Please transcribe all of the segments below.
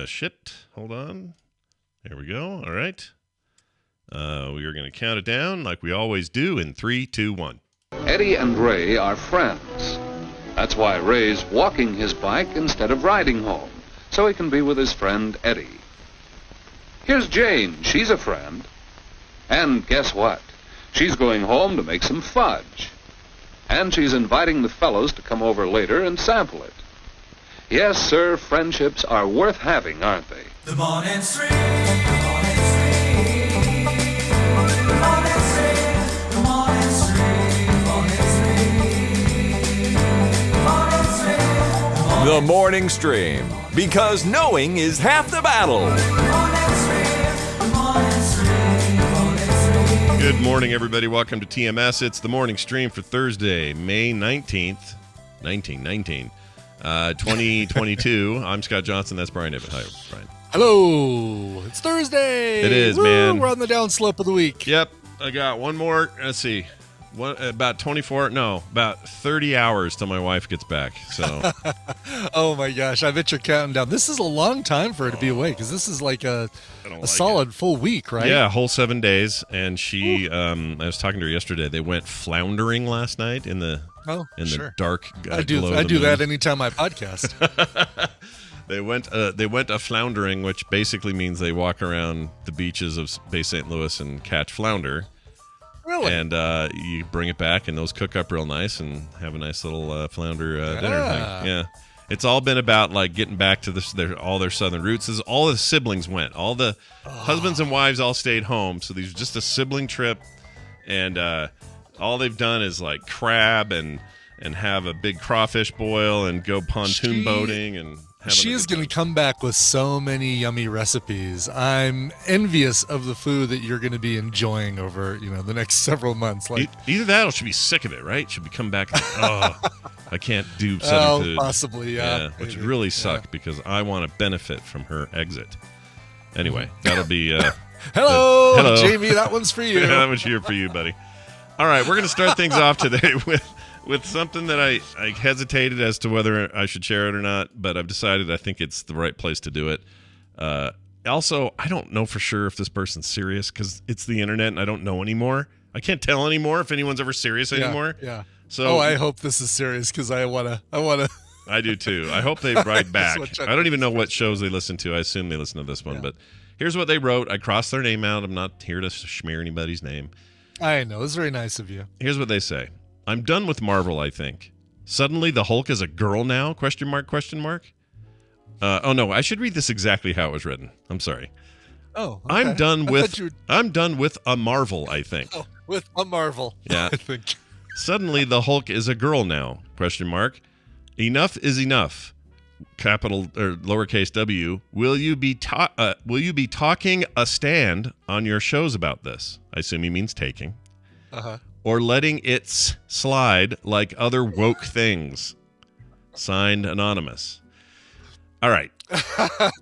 shit. Hold on. There we go. All right. We are going to count it down like we always do in 3, 2, 1. Eddie and Ray are friends. That's why Ray's walking his bike instead of riding home, so he can be with his friend Eddie. Here's Jane. She's a friend. And guess what? She's going home to make some fudge. And she's inviting the fellows to come over later and sample it. Yes, sir, friendships are worth having, aren't they? The morning stream, the morning stream, the morning stream, the morning stream, the morning stream, The morning stream, because knowing is half the battle. Good morning, everybody. Welcome to TMS. It's the morning stream for Thursday, May 19th, 2022. I'm Scott Johnson. That's Brian Ibbett. Hi, Brian. Hello. It's Thursday. It is, Woo, man. We're on the downslope of the week. Yep. I got one more. Let's see. About 30 hours till my wife gets back. So, Oh, my gosh. I bet you're counting down. This is a long time for her to be away because this is like a solid full week, right? Yeah, a whole 7 days. And she, I was talking to her yesterday. They went floundering last night in the dark. I do that anytime I podcast. They went a floundering, which basically means they walk around the beaches of Bay St. Louis and catch flounder. Really? And you bring it back, and those cook up real nice and have a nice little flounder dinner thing. Yeah. It's all been about like getting back to all their southern roots. All the siblings went. All the husbands and wives all stayed home. So these were just a sibling trip, and all they've done is like crab and have a big crawfish boil and go pontoon boating and. She is going to come back with so many yummy recipes. I'm envious of the food that you're going to be enjoying over, the next several months. Like either that or she'll be sick of it, right? She'll be come back and I can't do southern food. Possibly, yeah. Which would really suck because I want to benefit from her exit. Anyway, that'll be... Hello, Jamie, that one's for you. That one's here for you, buddy. All right, we're going to start things off today with something that I hesitated as to whether I should share it or not, but I've decided I think it's the right place to do it. Also, I don't know for sure if this person's serious because it's the internet and I don't know anymore. I can't tell anymore if anyone's ever serious anymore. Yeah. So I hope this is serious because I wanna. I do too. I hope they write back. I don't even know what shows they listen to. I assume they listen to this one, but here's what they wrote. I crossed their name out. I'm not here to smear anybody's name. I know. It's very nice of you. Here's what they say. I'm done with Marvel, I think. Suddenly the Hulk is a girl now? ? Oh no, I should read this exactly how it was written. I'm sorry. Oh, okay. I'm done with a Marvel, I think. Oh, with a Marvel. Yeah. I think. Suddenly the Hulk is a girl now? ? Enough is enough. Capital or lowercase w. Will you be talking a stand on your shows about this? I assume he means taking. Uh-huh. Or letting it slide like other woke things. Signed, Anonymous. All right.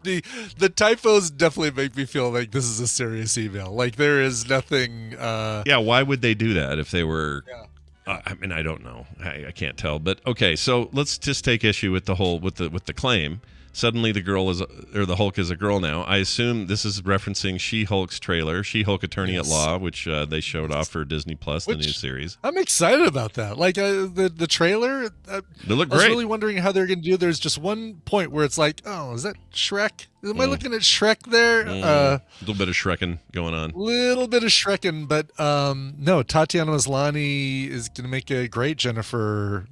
The typos definitely make me feel like this is a serious email. Like there is nothing. Yeah, why would they do that if they were? Yeah. I mean, I don't know. I can't tell. But okay, so let's just take issue with the claim. Suddenly the Hulk is a girl now. I assume this is referencing She-Hulk's trailer, She-Hulk Attorney at Law, which they showed off for Disney Plus, the new series. I'm excited about that. Like the trailer, they look great. I was really wondering how they're going to do. There's just one point where it's like, oh, is that Shrek? Am I looking at Shrek there? A little bit of Shrekin going on. Little bit of Shrekin, but no, Tatiana Maslany is going to make a great Jennifer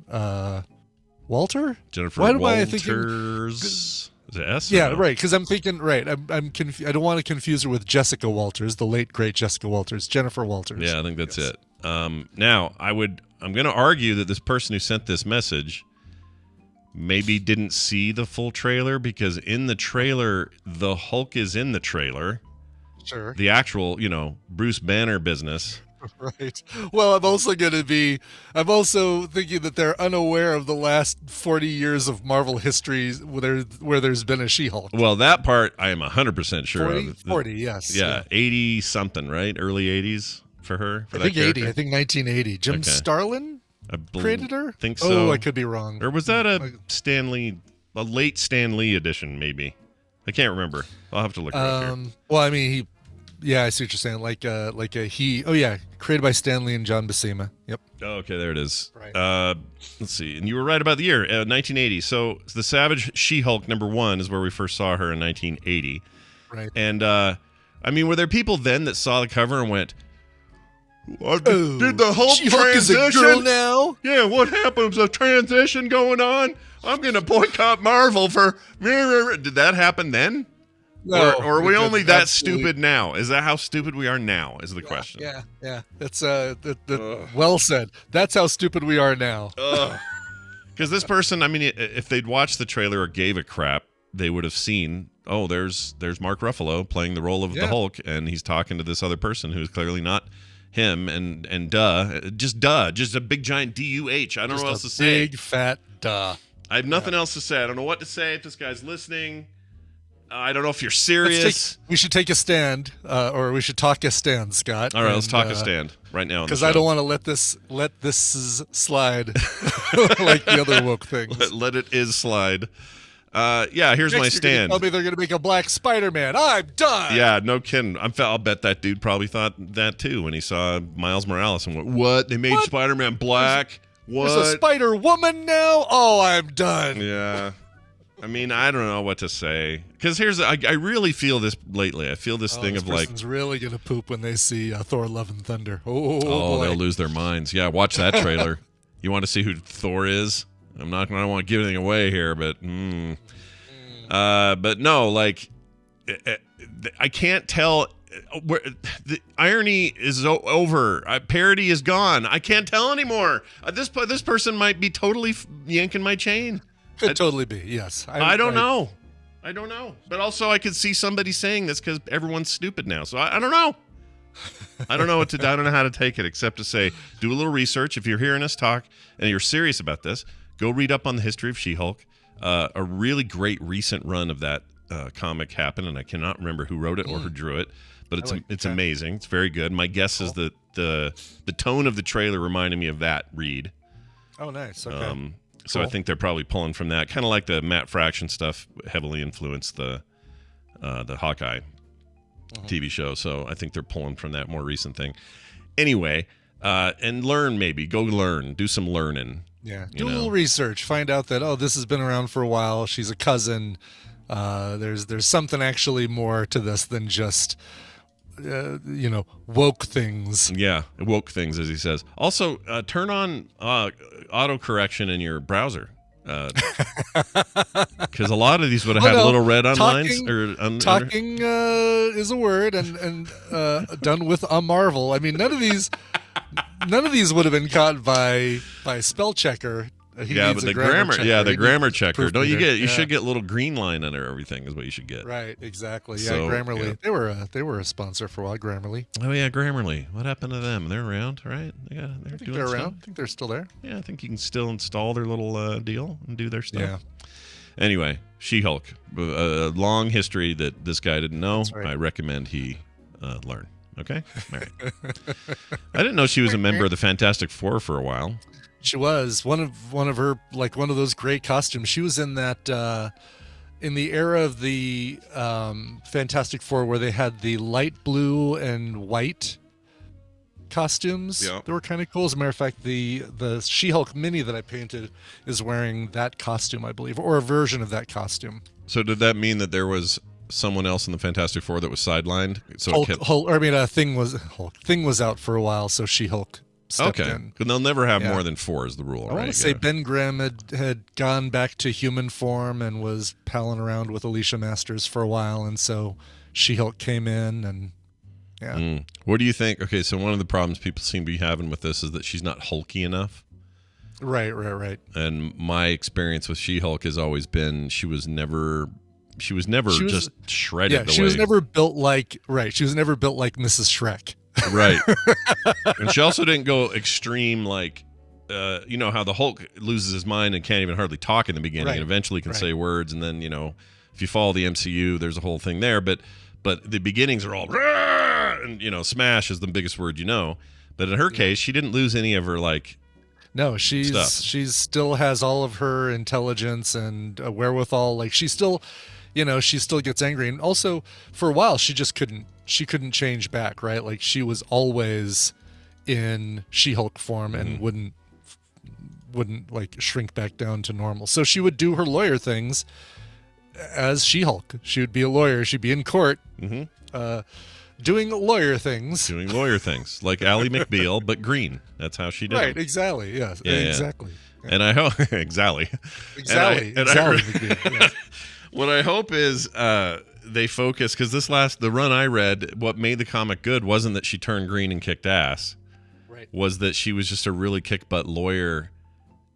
Walter? Jennifer Why am Walters. I thinking? Is it S? Yeah, right. Because I'm thinking, right. I'm I don't want to confuse her with Jessica Walters, the late great Jessica Walters. Jennifer Walters. Yeah, I think that's it. Now I'm going to argue that this person who sent this message maybe didn't see the full trailer because in the trailer the Hulk is in the trailer. Sure. The actual, Bruce Banner business. Right. Well, I'm also thinking that they're unaware of the last 40 years of Marvel history where there's been a She-Hulk. Well, that part I am 100% sure 40? of. 40, yes. Yeah, 80 something, right? Early 80s for her. I think 80. I think 1980. Jim Starlin created her? I think so. Oh, I could be wrong. Or was that a late Stan Lee edition, maybe? I can't remember. I'll have to look it up here. Well, I mean, I see what you're saying. Created by Stanley and John Buscema. Yep. Oh, okay, there it is. Right. Let's see. And you were right about the year, 1980. So the Savage She-Hulk #1 is where we first saw her in 1980. Right. And, I mean, were there people then that saw the cover and went, did the Hulk She-Hulk transition? is a girl now? Yeah, what happened? Was a transition going on? I'm going to boycott Marvel for... Did that happen then? No, or are we only that absolutely. stupid now? Is that how stupid we are now, is the question. Yeah. That's well said. That's how stupid we are now. Because this person, I mean, if they'd watched the trailer or gave a crap, they would have seen, there's Mark Ruffalo playing the role of the Hulk, and he's talking to this other person who's clearly not him, and just a big giant DUH. I don't know what else to say. Big fat duh. I have nothing else to say. I don't know what to say if this guy's listening. I don't know if you're serious. We should take a stand, or we should talk a stand, Scott. All right, let's talk a stand right now. Because I don't want to let this slide like the other woke things. Let it slide. Here's my stand. Tell me they're going to make a black Spider-Man. I'm done. Yeah, no kidding. I'll bet that dude probably thought that too when he saw Miles Morales and went, "What? They made Spider-Man black? What? There's a Spider-Woman now? Oh, I'm done." Yeah. I mean, I don't know what to say. Because I really feel this lately. I feel this thing of like... person's really going to poop when they see Thor Love and Thunder. Oh, Oh, boy. they'll lose their minds. Yeah, watch that trailer. You want to see who Thor is? I don't want to give anything away here, but... but no, like... I can't tell... The irony is over. Parody is gone. I can't tell anymore. This person might be totally yanking my chain. Could totally be, yes. I don't know. I don't know. But also, I could see somebody saying this because everyone's stupid now. So I don't know. I don't know I don't know how to take it except to say, do a little research. If you're hearing us talk and you're serious about this, go read up on the history of She-Hulk. A really great recent run of that comic happened, and I cannot remember who wrote it or who drew it. But it's amazing. It's very good. My guess is that the tone of the trailer reminded me of that read. Oh, nice. Okay. So I think they're probably pulling from that, kind of like the Matt Fraction stuff heavily influenced the Hawkeye TV show. So I think they're pulling from that more recent thing. Anyway, and go learn, do some learning. Yeah, do a little research, find out that this has been around for a while. She's a cousin. There's something actually more to this than just woke things. Yeah, woke things, as he says. Also, turn on autocorrection in your browser. Because a lot of these would have had little red lines. Talking is a word, and done with a Marvel. I mean, none of these would have been caught by spell checker. But the grammar checker. Don't you get? You should get a little green line under everything. Is what you should get. Right. Exactly. Yeah. So, Grammarly. They were a sponsor for a while. Grammarly. Oh yeah, Grammarly. What happened to them? They're around, right? They're doing around. stuff. I think they're still there. Yeah, I think you can still install their little deal and do their stuff. Yeah. Anyway, She-Hulk. A long history that this guy didn't know. That's right. I recommend he learn. Okay. All right. I didn't know she was a member of the Fantastic Four for a while. She was one of her, like, one of those great costumes. She was in that in the era of the Fantastic Four where they had the light blue and white costumes. Yeah. They were kind of cool. As a matter of fact, the She-Hulk mini that I painted is wearing that costume, I believe, or a version of that costume. So did that mean that there was someone else in the Fantastic Four that was sidelined? So Thing was out for a while, so She-Hulk stepped in. Because they'll never have more than four is the rule. I want to say Ben Grimm had gone back to human form and was palling around with Alicia Masters for a while, and so She-Hulk came in, and What do you think? Okay, so one of the problems people seem to be having with this is that she's not hulky enough. Right. And my experience with She-Hulk has always been she was never just shredded. Yeah, she was never built like Mrs. Shrek. Right. And she also didn't go extreme like how the Hulk loses his mind and can't even hardly talk in the beginning and eventually can say words, and then if you follow the MCU there's a whole thing there, but the beginnings are all and smash is the biggest word but in her case she didn't lose any of her she still has all of her intelligence and wherewithal. Like, she's still she still gets angry. And also, for a while, she couldn't change back, right? Like, she was always in She-Hulk form and wouldn't like shrink back down to normal. So she would do her lawyer things as She-Hulk. She would be a lawyer. She'd be in court, doing lawyer things. Doing lawyer things, like Ally McBeal, but green. That's how she did Right, it. exactly. Yes, Yeah, exactly. Yeah. And I hope exactly. Exactly. McBeal, yes. What I hope is they focus, because the run I read, what made the comic good wasn't that she turned green and kicked ass. Right. Was that she was just a really kick butt lawyer,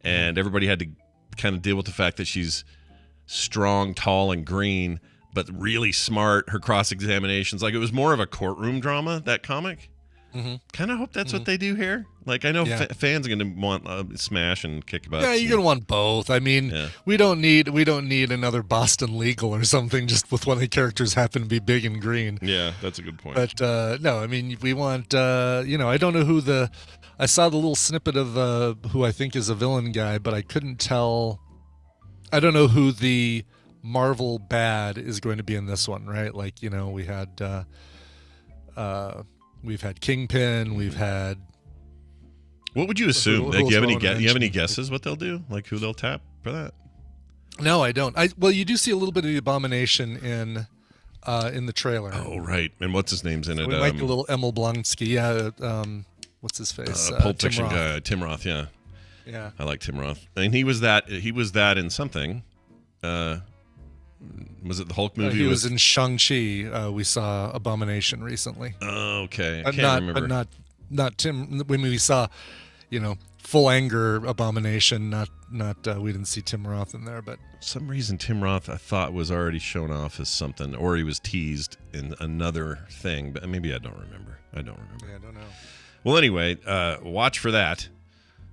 and everybody had to kind of deal with the fact that she's strong, tall, and green, but really smart. Her cross examinations, like, it was more of a courtroom drama, that comic. Kind of hope that's what they do here. Like, I know fans are going to want smash and kick butts. Yeah, you're going to want both. I mean, we don't need another Boston Legal or something just with one of the characters happen to be big and green. Yeah, that's a good point. But no, I mean, we want I don't know I saw the little snippet of who I think is a villain guy, but I couldn't tell. I don't know who the Marvel bad is going to be in this one, right? Like, we had we've had Kingpin, we've had. What would you assume? Who Like, you else have any guesses what they'll do? Like, who they'll tap for that? No, I don't. Well, you do see a little bit of the Abomination in the trailer. Oh, right. And what's his name's in it? We like a little Emil Blonsky. Yeah. What's his face? Pulp Tim Fiction Roth. guy, Tim Roth. Yeah. Yeah. I like Tim Roth. And he was that in something. Was it the Hulk movie? He was in Shang-Chi. We saw Abomination recently. Oh, okay. I can't remember. But not Tim. When we saw, Full Anger Abomination. Not. We didn't see Tim Roth in there, but For some reason Tim Roth I thought was already shown off as something, or he was teased in another thing. But maybe I don't remember. Yeah, I don't know. Well, anyway, watch for that.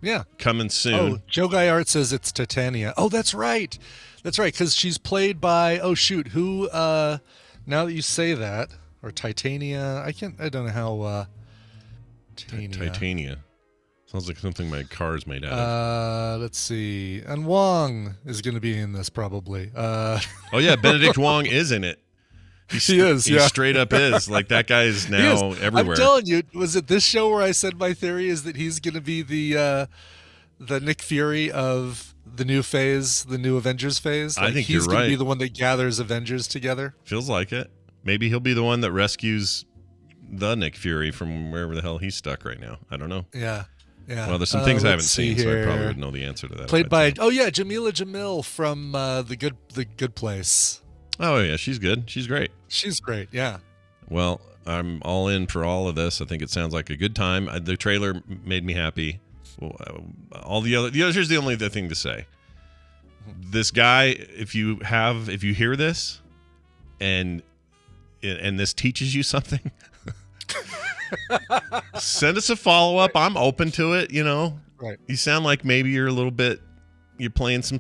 Yeah. Coming soon. Oh, Joe Guy Art says it's Titania. Oh, that's right. Because she's played by, who, now that you say that, or Titania, I don't know how, Titania. Sounds like something my car's made out of. Let's see. And Wong is going to be in this probably. Oh, yeah, Benedict Wong is in it. He is, He straight up is. Like, that guy is now everywhere. I'm telling you, was it this show where I said my theory is that he's going to be the Nick Fury of the new phase, the new Avengers phase? I think you're right. He's going to be the one that gathers Avengers together. Feels like it. Maybe he'll be the one that rescues the Nick Fury from wherever the hell he's stuck right now. I don't know. Yeah. Well, there's some things I haven't seen, so I probably would know the answer to that. Played by Jamila Jamil from the Good Place. Oh yeah, she's good. She's great. She's great. Yeah. Well, I'm all in for all of this. I think it sounds like a good time. The trailer made me happy. All the other here's the only other thing to say. This guy, if you hear this, and this teaches you something, send us a follow-up. I'm open to it. Right. You sound like maybe you're playing some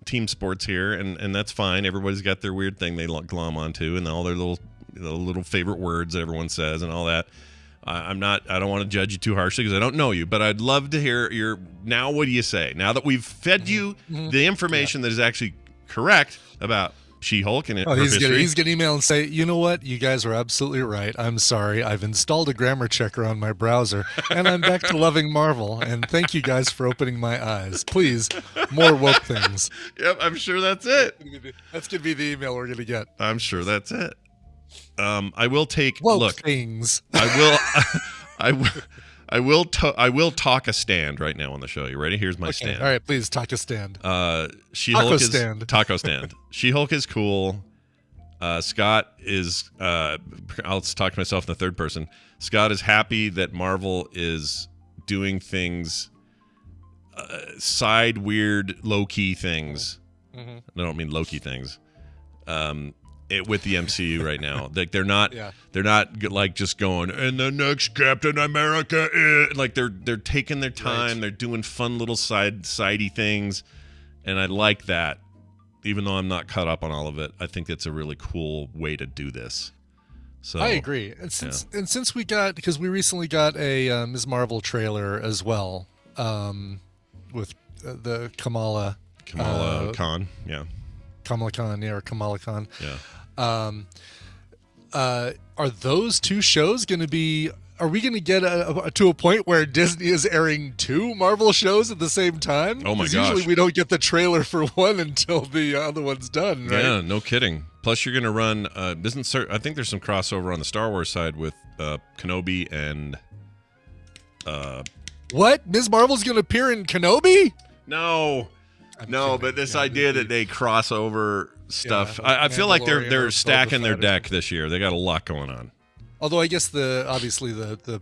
team sports here, and that's fine. Everybody's got their weird thing they glom onto, and all their little favorite words that everyone says and all that. I don't want to judge you too harshly because I don't know you, but I'd love to hear now. What do you say now that we've fed you the information that is actually correct about She-Hulk and her history? He's gonna email and say, you know what, you guys are absolutely right. I'm sorry. I've installed a grammar checker on my browser, and I'm back to loving Marvel. And thank you guys for opening my eyes. Please, more woke things. Yep, I'm sure that's it. That's gonna be the email we're gonna get. I'm sure that's it. I will take woke things. I will talk a stand right now on the show. You ready? Here's my stand. All right, please talk a stand. She-Hulk Taco taco stand. She-Hulk is cool. Scott is. I'll talk to myself in the third person. Scott is happy that Marvel is doing things, side weird low key things. I don't mean low key things. With the MCU right now, like they're not like just going and the next Captain America is like they're taking their time. Right. They're doing fun little sidey things, and I like that. Even though I'm not caught up on all of it, I think it's a really cool way to do this. So I agree, and since we recently got a Ms. Marvel trailer as well, with the Kamala Khan, Kamala Khan, or Kamala Khan. Yeah. Are those two shows going to be? Are we going to get to a point where Disney is airing two Marvel shows at the same time? Oh my 'Cause gosh! Usually we don't get the trailer for one until the other one's done, right? Yeah, no kidding. Plus, you're going to run. I think there's some crossover on the Star Wars side with Kenobi and. What? Ms. Marvel's going to appear in Kenobi? No, but this idea that they cross over stuff, Yeah, I feel like they're Mandalorian or stacking their Boba Fett or deck this year. They got a lot going on. Although I guess obviously the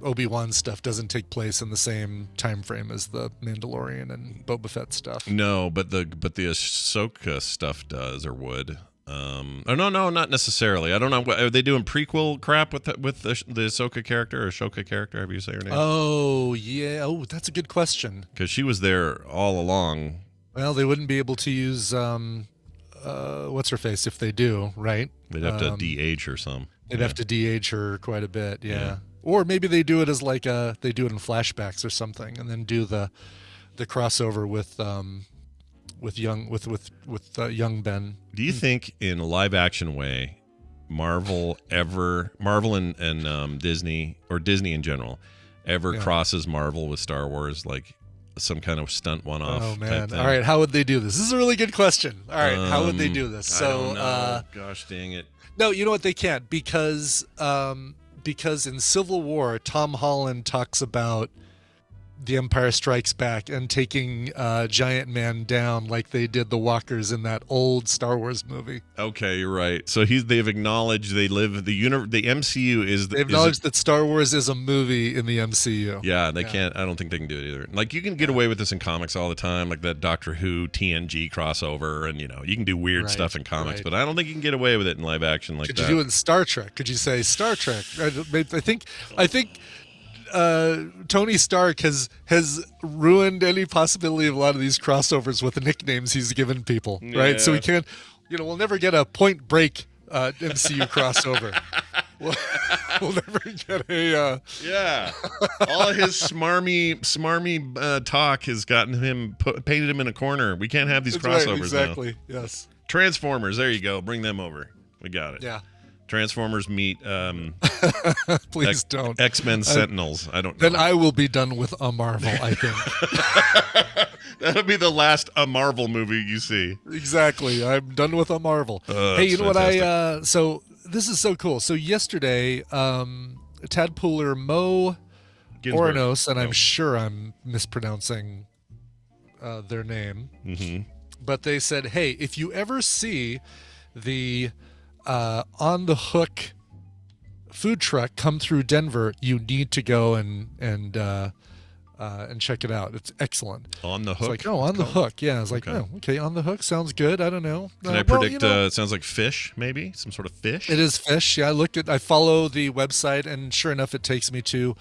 Obi-Wan stuff doesn't take place in the same time frame as the Mandalorian and Boba Fett stuff. No, but the Ahsoka stuff does or would. Oh no, not necessarily. I don't know. Are they doing prequel crap with the Ahsoka character or Ashoka character? However you say her name. Oh yeah. Oh, that's a good question. Because she was there all along. Well, they wouldn't be able to use what's her face if they do, right? They'd have to de-age her some. They'd have to de-age her quite a bit, yeah. Or maybe they do it as like they do it in flashbacks or something, and then do the crossover with young Ben. Do you think, in a live action way, Marvel and Disney, or Disney in general, ever crosses Marvel with Star Wars, like some kind of stunt one-off? Oh man! Type thing? All right, how would they do this? This is a really good question. All right, how would they do this? I So, don't know. Gosh dang it! no, you know what? They can't because in Civil War, Tom Holland talks about The Empire Strikes Back and taking Giant Man down like they did the Walkers in that old Star Wars movie. Okay, you're right. So they've acknowledged they live the MCU is. They've acknowledged that Star Wars is a movie in the MCU. Yeah, they can't. I don't think they can do it either. Like, you can get away with this in comics all the time, like that Doctor Who TNG crossover, and you can do weird stuff in comics, but I don't think you can get away with it in live action like that. Could you do it in Star Trek? Could you say Star Trek? I think Tony Stark has ruined any possibility of a lot of these crossovers with the nicknames he's given people, right? So we can't, we'll never get a Point Break MCU crossover. We'll never get a all of his smarmy talk has gotten him painted him in a corner. We can't have these crossovers right, exactly. now. Yes. Transformers, there you go. Bring them over. We got it. Yeah. Transformers meet please don't X-Men Sentinels. I don't know. Then I will be done with a Marvel, I think. That'll be the last Marvel movie you see. Exactly. I'm done with a Marvel. Hey, you know fantastic. what so this is so cool. So yesterday, Tadpooler Mo Ginsburg. Oranos, and I'm sure I'm mispronouncing their name, but they said, hey, if you ever see the On the Hook food truck come through Denver, you need to go and check it out. It's excellent. On the Hook. It's like, On the Hook. Yeah, I was like, okay, On the Hook sounds good. I don't know. Can I predict? It sounds like fish, maybe some sort of fish. It is fish. Yeah, I follow the website, and sure enough, it takes me to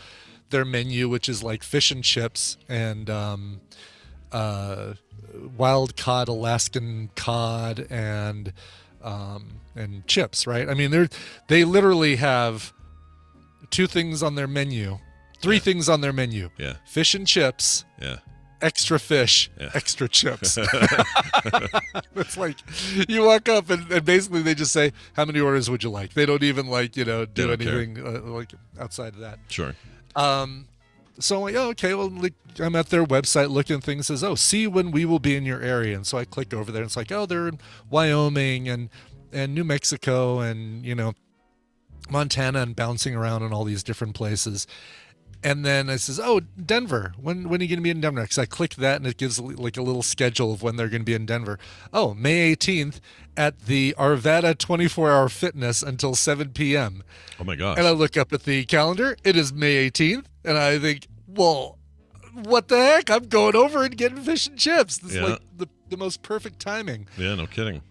their menu, which is like fish and chips and wild caught Alaskan cod and chips, right? I mean, they literally have three things on their menu. Yeah. Fish and chips. Yeah. Extra fish, Yeah. extra chips. It's like you walk up and basically they just say, how many orders would you like? They don't even do anything like outside of that. Sure. So I'm like, okay, well, I'm at their website looking at things. It says, see when we will be in your area. And so I click over there and it's like, they're in Wyoming and New Mexico and, Montana and bouncing around in all these different places. And then it says, Denver. When are you going to be in Denver? Because I click that and it gives like a little schedule of when they're going to be in Denver. May 18th at the Arvada 24-Hour Fitness until 7 p.m. Oh, my gosh. And I look up at the calendar. It is May 18th. And I think, well, what the heck? I'm going over and getting fish and chips. This is like the most perfect timing. Yeah, no kidding.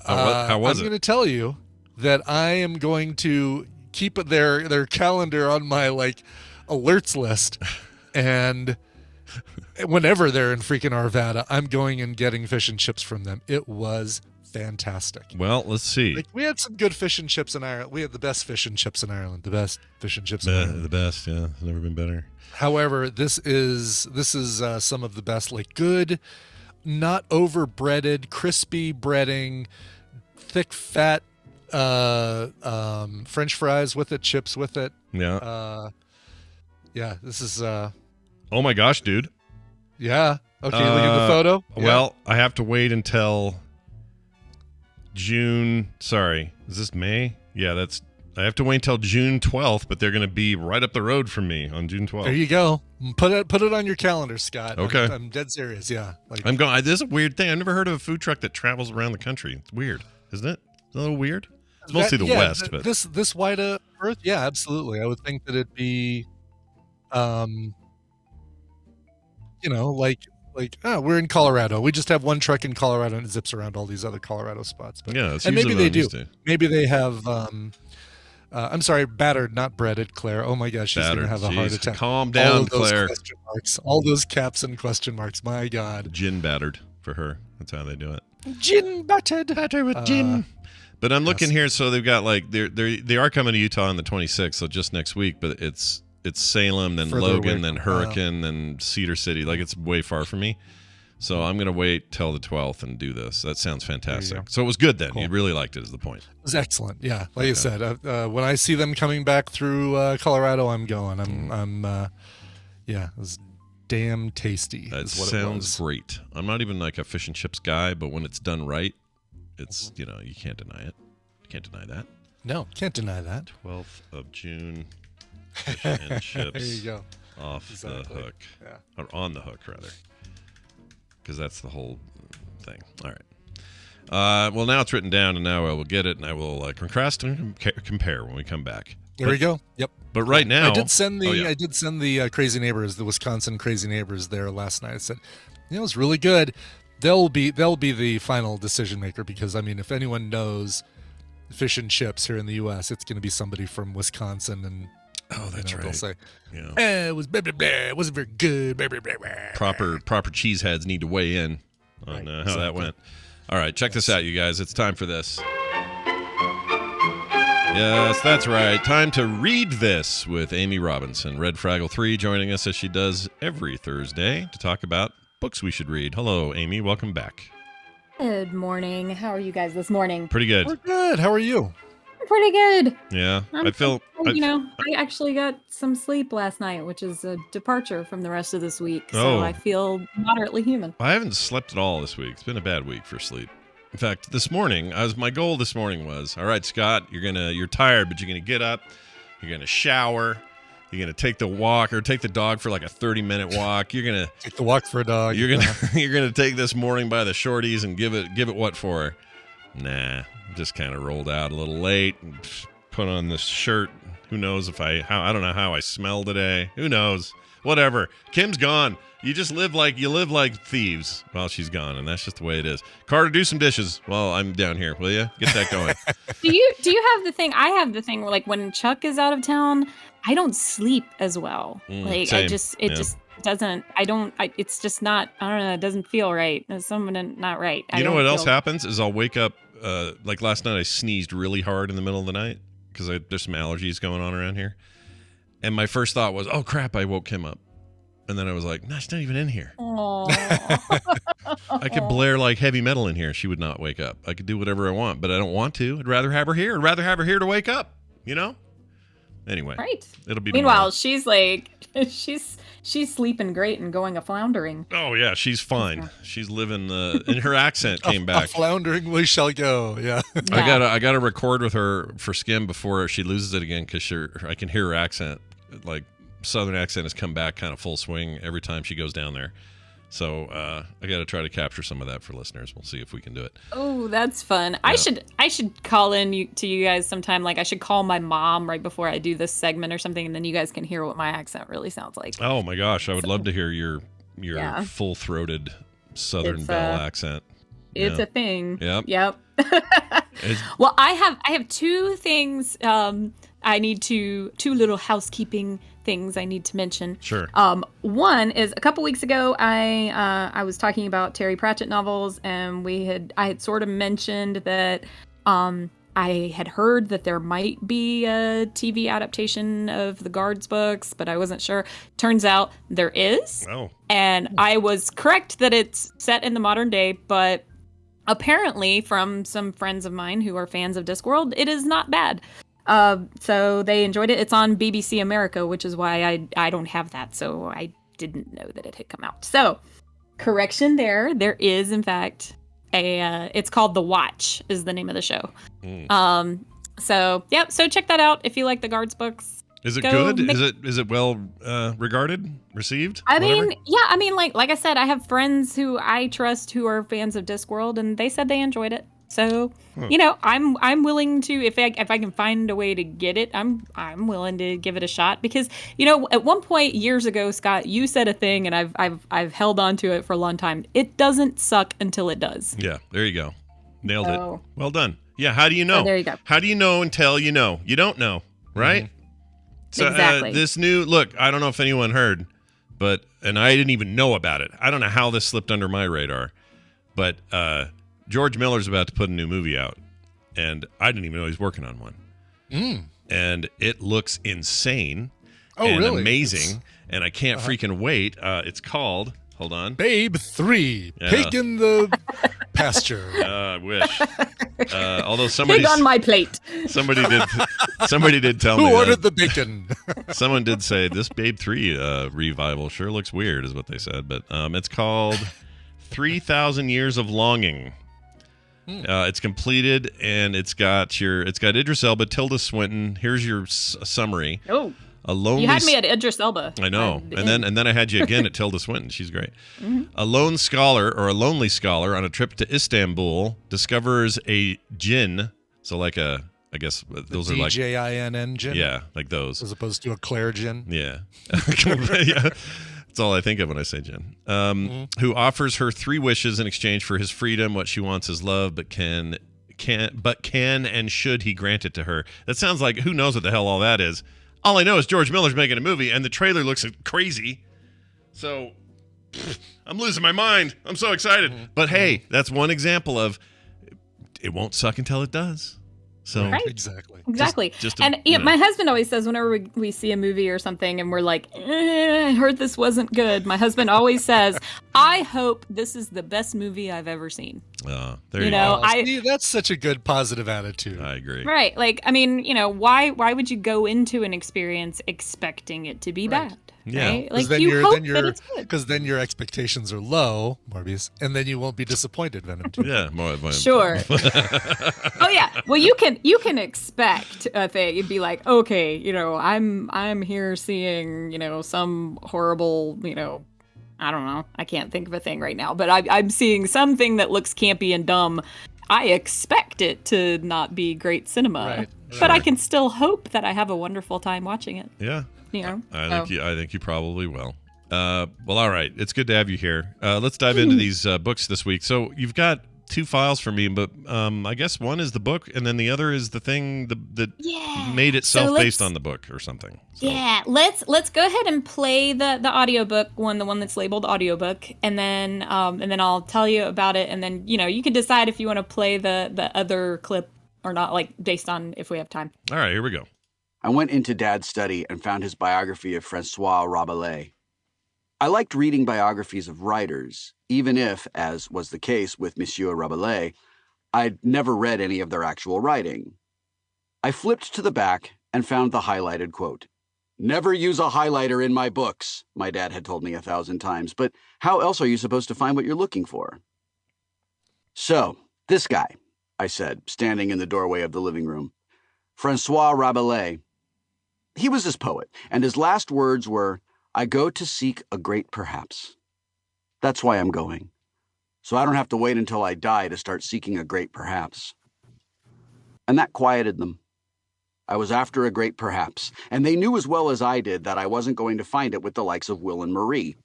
How was it? I'm going to tell you that I am going to keep their calendar on my alerts list, and whenever they're in freaking Arvada, I'm going and getting fish and chips from them. It was fantastic. Well, let's see. We had some good fish and chips in Ireland. We had the best fish and chips in Ireland. The best fish and chips in Ireland. The best, yeah. It's never been better. However, this is some of the best, good, not over-breaded, crispy breading, thick, fat French fries with it, chips with it. Yeah. Yeah, this is Oh my gosh, dude. yeah. Okay, look at the photo. Yeah. Well, I have to wait until June. Sorry, is this May? Yeah, I have to wait until June 12th, but they're going to be right up the road from me on June 12th. There you go. Put it on your calendar, Scott. Okay. I'm dead serious. Yeah. Like, I'm going. This is a weird thing. I've never heard of a food truck that travels around the country. It's weird, isn't it? It's a little weird. It's mostly the West, but this wide earth, yeah, absolutely. I would think that it'd be, we're in Colorado. We just have one truck in Colorado and it zips around all these other Colorado spots. But, yeah, that's and maybe usually they what I'm do. used to. Maybe they have. I'm sorry, battered, not breaded, Claire. Oh my gosh, she's going to have a heart Jeez. attack. Calm All down, of those Claire. question marks, all those caps and question marks. My God. Gin battered for her. That's how they do it. Gin battered. Batter with gin. But I'm looking here, so they've got like they are coming to Utah on the 26th, so just next week. But it's Salem, then Further Logan, away then from- Hurricane, then Cedar City. Like it's way far from me. So I'm gonna wait till the 12th and do this. That sounds fantastic. go. So it was good then. Cool. You really liked it, is the point. It was excellent. Yeah, like I said, when I see them coming back through Colorado, I'm going. It was damn tasty. That is what it sounds was. great. I'm not even like a fish and chips guy, but when it's done right, it's you can't deny it. You can't deny that. No, can't deny that. 12th of June, fish and chips. There you go. Off Exactly. the hook. Yeah. Or on the hook, rather. Because that's the whole thing. All right. Well, now it's written down, and now I will get it, and I will contrast and compare when we come back. There we go. Yep. But right now, I did send the Oh, yeah. I did send the Crazy Neighbors, the Wisconsin Crazy Neighbors, there last night. I said, it's really good. They'll be the final decision maker because if anyone knows fish and chips here in the U.S., it's going to be somebody from Wisconsin, and Oh, that's right. they'll say, Yeah. it was blah blah blah, it wasn't very good. Blah, blah, blah, blah. Proper cheeseheads need to weigh in on Right, how that exactly. went. All right, check this out, you guys. It's time for this. Yes, that's right. Time to read this with Amy Robinson, Red Fraggle 3, joining us as she does every Thursday to talk about books we should read. Hello, Amy. Welcome back. Good morning. How are you guys this morning? Pretty good. We're good. How are you? Pretty good. Yeah, I'm I feel. I actually got some sleep last night, which is a departure from the rest of this week. Oh. So I feel moderately human. I haven't slept at all this week. It's been a bad week for sleep. In fact, this morning, my goal this morning was, all right, Scott, you're tired, but you're gonna get up, you're gonna shower, you're gonna take the dog for like a 30-minute walk. You're gonna Take the walk for a dog. you're gonna take this morning by the shorties and give it what for? Nah, just kind of rolled out a little late and put on this shirt. Who knows I don't know how I smell today. Who knows? Whatever. Kim's gone. You just live like thieves while she's gone, and that's just the way it is. Carter, do some dishes while I'm down here, will you? Get that going. Do you have the thing? I have the thing where, like, when Chuck is out of town, I don't sleep as well. Like same. it just doesn't. It's just not. I don't know. It doesn't feel right. There's something not right. You know what else happens is I'll wake up. Like last night, I sneezed really hard in the middle of the night because there's some allergies going on around here, and my first thought was, "Oh crap!" I woke Kim up, and then I was like, "No, she's not even in here." I could blare like heavy metal in here; she would not wake up. I could do whatever I want, but I don't want to. I'd rather have her here. I'd rather have her here to wake up. Anyway, Right. it'll be. Meanwhile, tomorrow. she's like, she's sleeping great and going a-floundering. Oh yeah, she's fine. She's living and her accent came A back. floundering we shall go. Yeah. I gotta record with her for Skim before she loses it again because I can hear her accent, like Southern accent, has come back kind of full swing every time she goes down there. So I gotta try to capture some of that for listeners. We'll see if we can do it. Oh, that's fun. I should call in to you guys sometime. Like, I should call my mom right before I do this segment or something, and then you guys can hear what my accent really sounds like. Oh my gosh, I would love to hear your Yeah. full-throated Southern It's, belle accent. It's Yeah. a thing. Yep. It's- Well, I have two things. I need two little housekeeping things I need to mention. Sure. One is a couple weeks ago, I was talking about Terry Pratchett novels, and I had sort of mentioned that I I had heard that there might be a TV adaptation of the Guards books, but I wasn't sure. Turns out there is. Oh. And I was correct that it's set in the modern day, but apparently from some friends of mine who are fans of Discworld, it is not bad. So they enjoyed it. It's on BBC America, which is why I don't have that. So I didn't know that it had come out. So correction there. There is, in fact, it's called The Watch is the name of the show. So check that out if you like the Guards books. Is it good? Is it well regarded, received? I mean, like I said, I have friends who I trust who are fans of Discworld, and they said they enjoyed it. So, I'm willing to, if I can find a way to get it, I'm willing to give it a shot, because at one point years ago, Scott, you said a thing, and I've held on to it for a long time. It doesn't suck until it does. Yeah, there you go, nailed it. Well done. Yeah, how do you know? Oh, there you go. How do you know until you know? You don't know, right? Mm-hmm. So exactly. This new look, I don't know if anyone heard, and I didn't even know about it. I don't know how this slipped under my radar, but George Miller's about to put a new movie out, and I didn't even know he's working on one. And it looks insane and really? Amazing, and I can't freaking wait. It's called, hold on. Babe 3, Pig in the Pasture. I wish. Although somebody Pig on my plate. Somebody did tell me. Who ordered the bacon? Someone did say this Babe 3 revival sure looks weird, is what they said. But it's called 3,000 Years of Longing. It's completed, and it's got Idris Elba, Tilda Swinton. Here's your summary. Oh, you had me at Idris Elba. I know, and then I had you again at Tilda Swinton. She's great. Mm-hmm. A lonely scholar on a trip to Istanbul discovers a jinn. So like I guess those are like DJINN jinn. Yeah, like those, as opposed to a Claire jinn. Yeah. Yeah. That's all I think of when I say Jen. Who offers her 3 wishes in exchange for his freedom. What she wants is love, but can and should he grant it to her? That sounds like, who knows what the hell all that is. All I know is George Miller's making a movie, and the trailer looks crazy. So I'm losing my mind. I'm so excited. But hey, that's one example of it won't suck until it does. So right? Exactly. My husband always says whenever we see a movie or something and we're like, I heard this wasn't good. My husband always says, I hope this is the best movie I've ever seen. There you go. See, that's such a good positive attitude. I agree. Right. Like, I mean, why would you go into an experience expecting it to be bad? Yeah. Right? Like, you hope that it's good. Because then your expectations are low, Morbius, and then you won't be disappointed, Venom 2. Yeah. Sure. Oh, yeah. Well, you can expect a thing. You'd be like, okay, I'm here seeing, some horrible, I don't know. I can't think of a thing right now, but I'm seeing something that looks campy and dumb. I expect it to not be great cinema, right. But I can still hope that I have a wonderful time watching it. Yeah. I think you probably will. Well, all right. It's good to have you here. Let's dive into these books this week. So you've got 2 files for me, but I guess one is the book, and then the other is the thing that made itself based on the book or something. So. Yeah, let's go ahead and play the audiobook one, the one that's labeled audiobook, and then I'll tell you about it, and then you can decide if you want to play the other clip or not, like based on if we have time. All right, here we go. I went into Dad's study and found his biography of Francois Rabelais. I liked reading biographies of writers, even if, as was the case with Monsieur Rabelais, I'd never read any of their actual writing. I flipped to the back and found the highlighted quote. "Never use a highlighter in my books," my dad had told me 1,000 times, but how else are you supposed to find what you're looking for? "So, this guy," I said, standing in the doorway of the living room. "Francois Rabelais. He was his poet, and his last words were, 'I go to seek a great perhaps.' That's why I'm going. So I don't have to wait until I die to start seeking a great perhaps." And that quieted them. I was after a great perhaps, and they knew as well as I did that I wasn't going to find it with the likes of Will and Marie.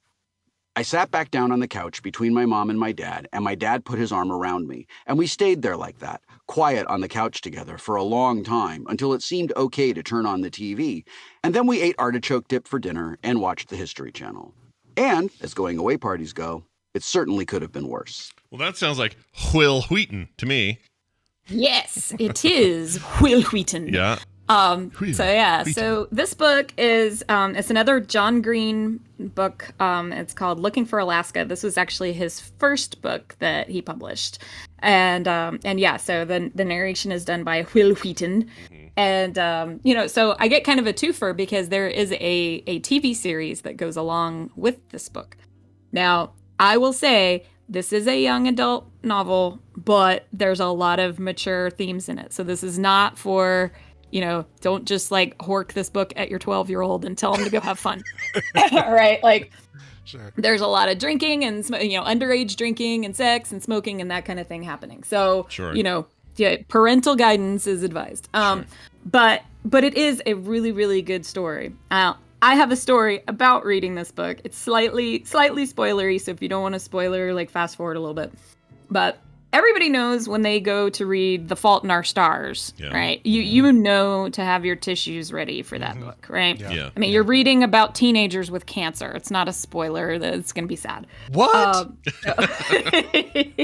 I sat back down on the couch between my mom and my dad put his arm around me, and we stayed there like that, quiet on the couch together for a long time until it seemed okay to turn on the TV, and then we ate artichoke dip for dinner and watched the History Channel. And, as going-away parties go, it certainly could have been worse. Well, that sounds like Will Wheaton to me. Yes, it is Will Wheaton. Yeah. So this book is it's another John Green book. It's called Looking for Alaska. This was actually his first book that he published, and yeah, so the narration is done by Will Wheaton, and so I get kind of a twofer because there is a TV series that goes along with this book. Now, I will say this is a young adult novel, but there's a lot of mature themes in it. So this is not for, don't just like hork this book at your 12-year-old and tell him to go have fun. Right? Like, Sure. there's a lot of drinking and, underage drinking and sex and smoking and that kind of thing happening. So, Sure. Parental guidance is advised. But it is a really, really good story. I have a story about reading this book. It's slightly spoilery, so if you don't want a spoiler, like fast forward a little bit. But everybody knows when they go to read The Fault in Our Stars, right? You know to have your tissues ready for that book, right? Yeah. I mean, you're reading about teenagers with cancer. It's not a spoiler that it's going to be sad. What?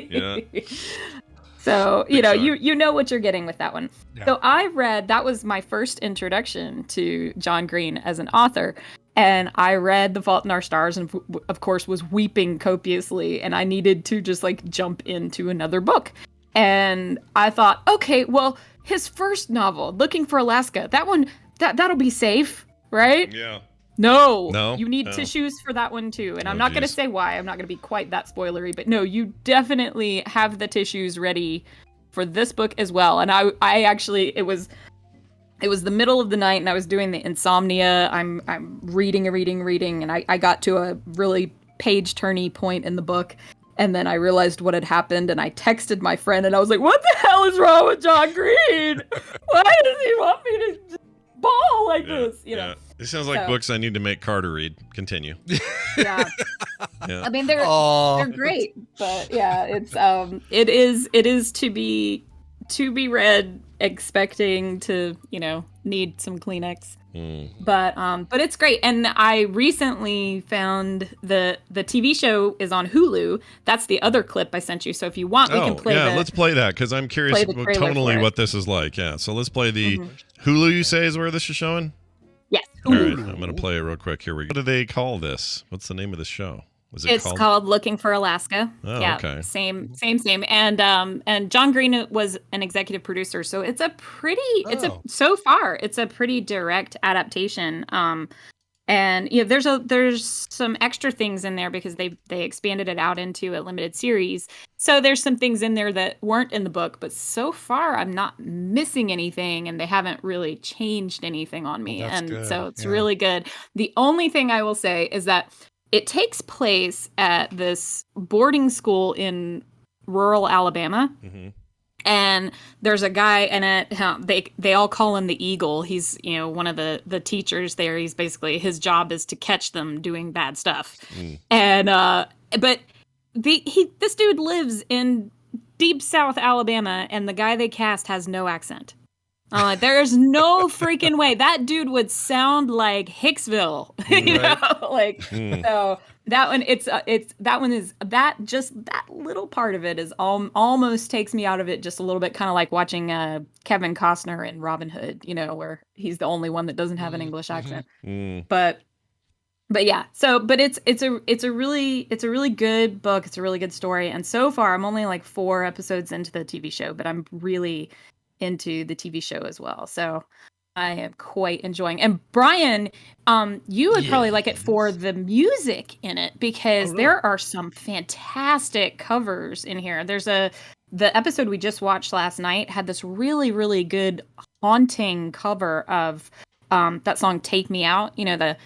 Yeah. So, Sorry. you know what you're getting with that one. Yeah. So that was my first introduction to John Green as an author. And I read The Fault in Our Stars and, of course, was weeping copiously. And I needed to just like jump into another book. And I thought, okay, well, his first novel, Looking for Alaska, that one, that'll be safe, right? Yeah. No, you need No. tissues for that one too. And I'm Oh, not going to geez. say why. I'm not going to be quite that spoilery, but no, you definitely have the tissues ready for this book as well. And I actually, it was the middle of the night and I was doing the insomnia. I'm reading, and I got to a really page-turny point in the book. And then I realized what had happened and I texted my friend and I was like, what the hell is wrong with John Green? Why does he want me to bawl like this? Yeah. This sounds like books I need to make Carter read. Continue. Yeah. Yeah. I mean, they're great, but yeah, it is to be read expecting to, need some Kleenex. But it's great. And I recently found the TV show is on Hulu. That's the other clip I sent you. So if you want, we can play let's play that because I'm curious play the trailer tonally for it. what this is like. Yeah, so let's play the Hulu. You say is where this is showing. Yes. All right, I'm gonna play it real quick. Here we go. What do they call this? What's the name of the show? Was it It's called Looking for Alaska. Oh, yeah, okay. Same. And John Green was an executive producer, so it's a pretty so far it's a pretty direct adaptation. And there's some extra things in there because they expanded it out into a limited series. So there's some things in there that weren't in the book, but so far I'm not missing anything and they haven't really changed anything on me. Well, that's and good. so it's Yeah. really good. The only thing I will say is that it takes place at this boarding school in rural Alabama. Mm-hmm. And there's a guy in it. They all call him the Eagle. He's one of the teachers there. He's basically his job is to catch them doing bad stuff. And but this dude lives in deep South Alabama, and the guy they cast has no accent. There's no freaking way that dude would sound like Hicksville. So that one, that little part of it is almost takes me out of it just a little bit, kind of like watching Kevin Costner in Robin Hood, where he's the only one that doesn't have an English accent. But yeah, but it's a really good book. It's a really good story, and so far I'm only like 4 episodes into the TV show, but I'm really into the TV show as well. So I am quite enjoying. And Brian, you would probably like it for the music in it because there are some fantastic covers in here. The episode we just watched last night had this really, really good haunting cover of that song "Take Me Out." You don't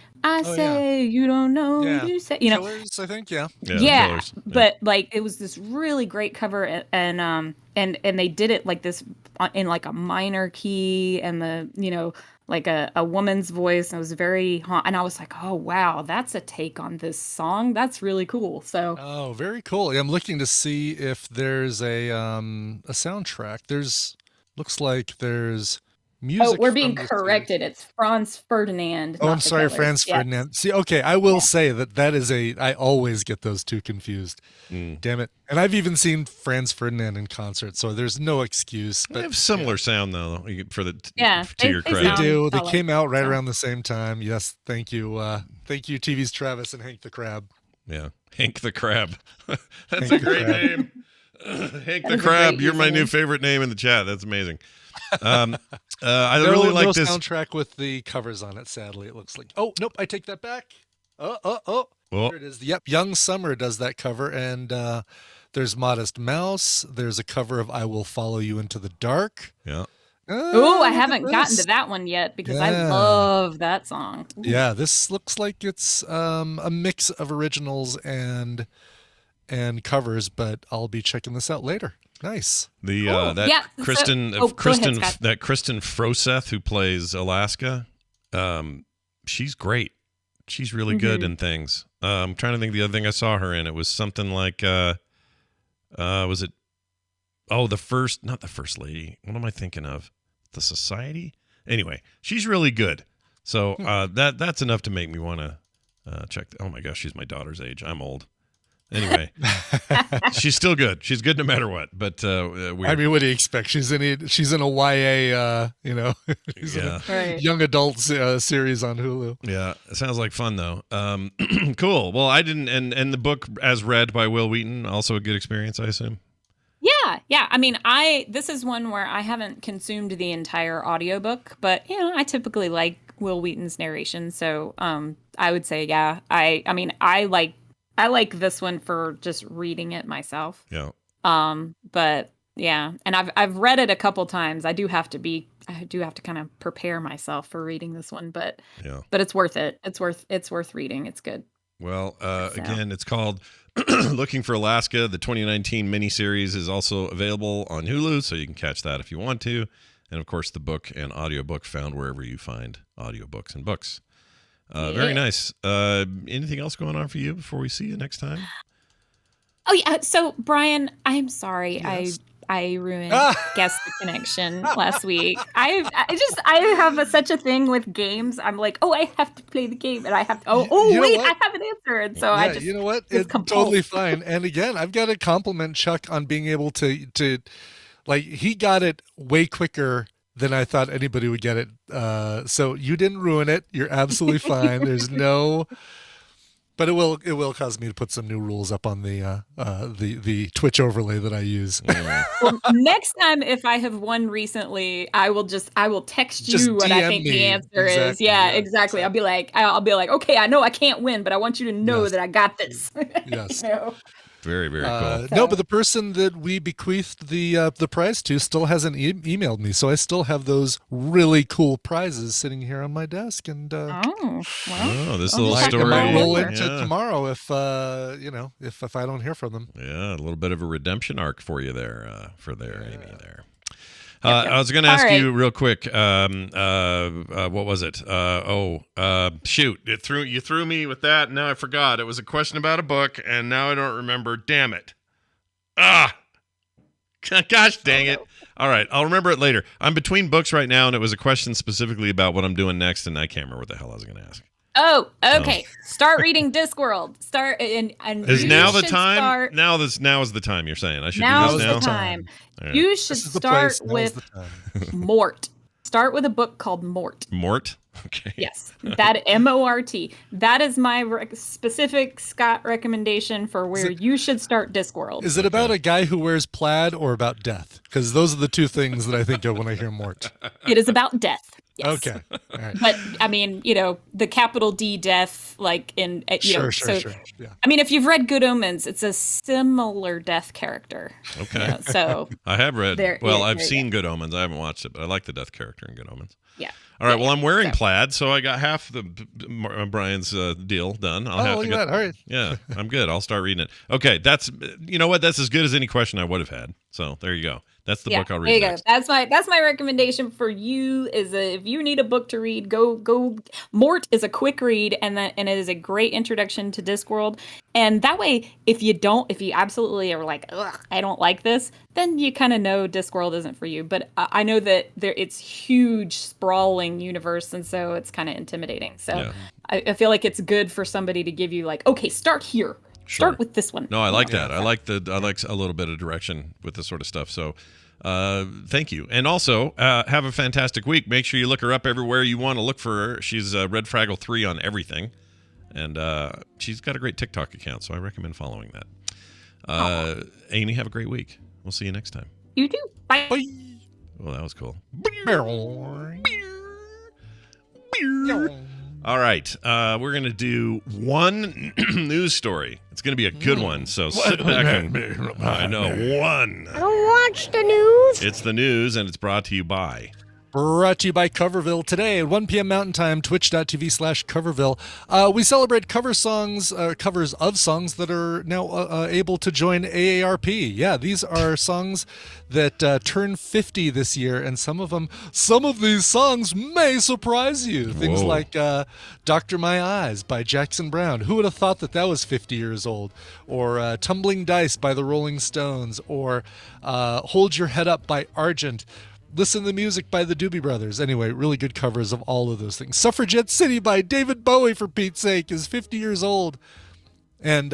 know, you say, Killers, I think, yeah. Yeah, Killers. but like it was this really great cover, and they did it like this in like a minor key, and like a woman's voice, and it was very and I was like, oh wow, that's a take on this song. That's really cool. So Oh, very cool. Yeah, I'm looking to see if there's a soundtrack. Looks like there's Music. we're being from the corrected. It's Franz Ferdinand. Oh, not I'm the sorry, killer. Franz Yeah. Ferdinand. See, okay, I will say that is I always get those two confused. Damn it. And I've even seen Franz Ferdinand in concert, so there's no excuse. They But have similar sound though. For the Yeah, to your they credit. they sound do. They alike, came out right so. around the same time. Yes, thank you. Thank you, TV's Travis and Hank the Crab. Yeah, Hank the Crab. That's Hank a the great Crab. name. Hank the is a Crab. great You're my new username. favorite name in the chat. That's amazing. I No, really like no this. soundtrack with the covers on it, sadly. It looks like. Oh, nope, I take that back. Oh. Well, There it is. Yep, Young Summer does that cover, and there's Modest Mouse. There's a cover of I Will Follow You Into the Dark. yeah. Oh, I Look at haven't gotten to this. that one yet because I Yeah. love that song. Ooh. Yeah, this looks like it's a mix of originals and covers, but I'll be checking this out later. Nice. The Cool. that Yeah, so- Kristen go ahead, Kristen Scott. that Kristen Froseth who plays Alaska, she's great. She's really good Mm-hmm. in things. I'm trying to think of the other thing I saw her in. It was something like was it not the first lady. What am I thinking of? The Society? Anyway, she's really good. So that's enough to make me want to check. Oh my gosh, she's my daughter's age. I'm old. Anyway, she's still good. She's good no matter what. But weird. I mean, what do you expect? She's in a YA, she's in Yeah. a Right. young adult series on Hulu. Yeah, it sounds like fun though. Cool. Well, I didn't, and the book as read by Will Wheaton, also a good experience, I assume. Yeah. I mean, this is one where I haven't consumed the entire audiobook, but I typically like Will Wheaton's narration, so I would say yeah. I like this one for just reading it myself. Yeah. But yeah, and I've read it a couple times. I do have to kind of prepare myself for reading this one, but it's worth it. It's worth reading. It's good. Well, again, it's called Looking for Alaska. The 2019 miniseries is also available on Hulu, so you can catch that if you want to. And of course, the book and audiobook found wherever you find audiobooks and books. Very nice. Anything else going on for you before we see you next time? Oh yeah. So Brian, I'm sorry. Yes. I ruined Guess the Connection last week. I have such a thing with games. I'm like, oh, I have to play the game, and I have to. You know Wait, what? I have an answer, and so I just. you know what? was It's totally compulsed. fine. And again, I've got to compliment Chuck on being able to like he got it way quicker than I thought anybody would get it. So you didn't ruin it. You're absolutely fine. There's no. But it will cause me to put some new rules up on the Twitch overlay that I use. Well, next time, if I have won recently, I will text Just you what I DM think the me. answer is. Exactly, Yeah, yeah, exactly. I'll be like, okay, I know I can't win, but I want you to know Yes. that I got this. Yes. Very, very cool. No, but the person that we bequeathed the prize to still hasn't emailed me, so I still have those really cool prizes sitting here on my desk, and Oh, well. Oh, this I'll little check I them story. might out. roll Yeah. into tomorrow if if I don't hear from them. Yeah, a little bit of a redemption arc for you there, Amy. There. Yep. I was going to All ask right. you real quick. What was it? Shoot! You threw me with that. And now I forgot. It was a question about a book, and now I don't remember. Damn it! Gosh dang it! All right, I'll remember it later. I'm between books right now, and it was a question specifically about what I'm doing next, and I can't remember what the hell I was going to ask. Oh, okay. Start reading Discworld. Start and Is you now the should time? Start, Now is the time. You're saying I should now do is this the now. time. All right. You should This is the start place. Now's with the time. Mort. Start with a book called Mort. Mort. Okay. Yes, that Mort. That is my specific Scott recommendation for where you should start Discworld. Is it about a guy who wears plaid or about death? Because those are the two things that I think of when I hear Mort. It is about death. Yes. Okay. All right. But I mean, the capital D death, like in Sure. so, Yeah. I mean, if you've read Good Omens, it's a similar death character. Okay. So I have read. There- Well, yeah, I've there you seen Good Omens. I haven't watched it, but I like the death character in Good Omens. yeah. All right. Well, I'm wearing plaid, so I got half the Brian's deal done. I'll have Oh, to look at that. All right. Yeah, I'm good. I'll start reading it. Okay, that's you know what? That's as good as any question I would have had. So there you go. That's the Yeah, book I'll there you read go. next. That's my recommendation for you. If you need a book to read, go. Mort is a quick read, and it is a great introduction to Discworld. And that way, if you absolutely are like, ugh, I don't like this, then you kind of know Discworld isn't for you. But I know that it's huge, sprawling universe, and so it's kind of intimidating. So Yeah. I feel like it's good for somebody to give you like, okay, start here. Sure. Start with this one. No, I like that. I like a little bit of direction with this sort of stuff. So, thank you. And also, have a fantastic week. Make sure you look her up everywhere you want to look for her. She's Red Fraggle 3 on everything, and she's got a great TikTok account. So I recommend following that. Amy, have a great week. We'll see you next time. You do. Bye. Well, that was cool. All right, we're going to do one news story. It's going to be a good one, so sit back and... I know, one. I don't watch the news. It's the news, and it's brought to you by... Brought to you by Coverville today at 1 p.m. Mountain Time, twitch.tv/Coverville. We celebrate covers of songs that are now able to join AARP. Yeah, these are songs that turn 50 this year, and some of these songs may surprise you. Things Whoa. like Dr. My Eyes by Jackson Browne. Who would have thought that was 50 years old? Or Tumbling Dice by the Rolling Stones, or Hold Your Head Up by Argent. Listen to the Music by the Doobie Brothers. Anyway, really good covers of all of those things. Suffragette City by David Bowie, for Pete's sake, is 50 years old. And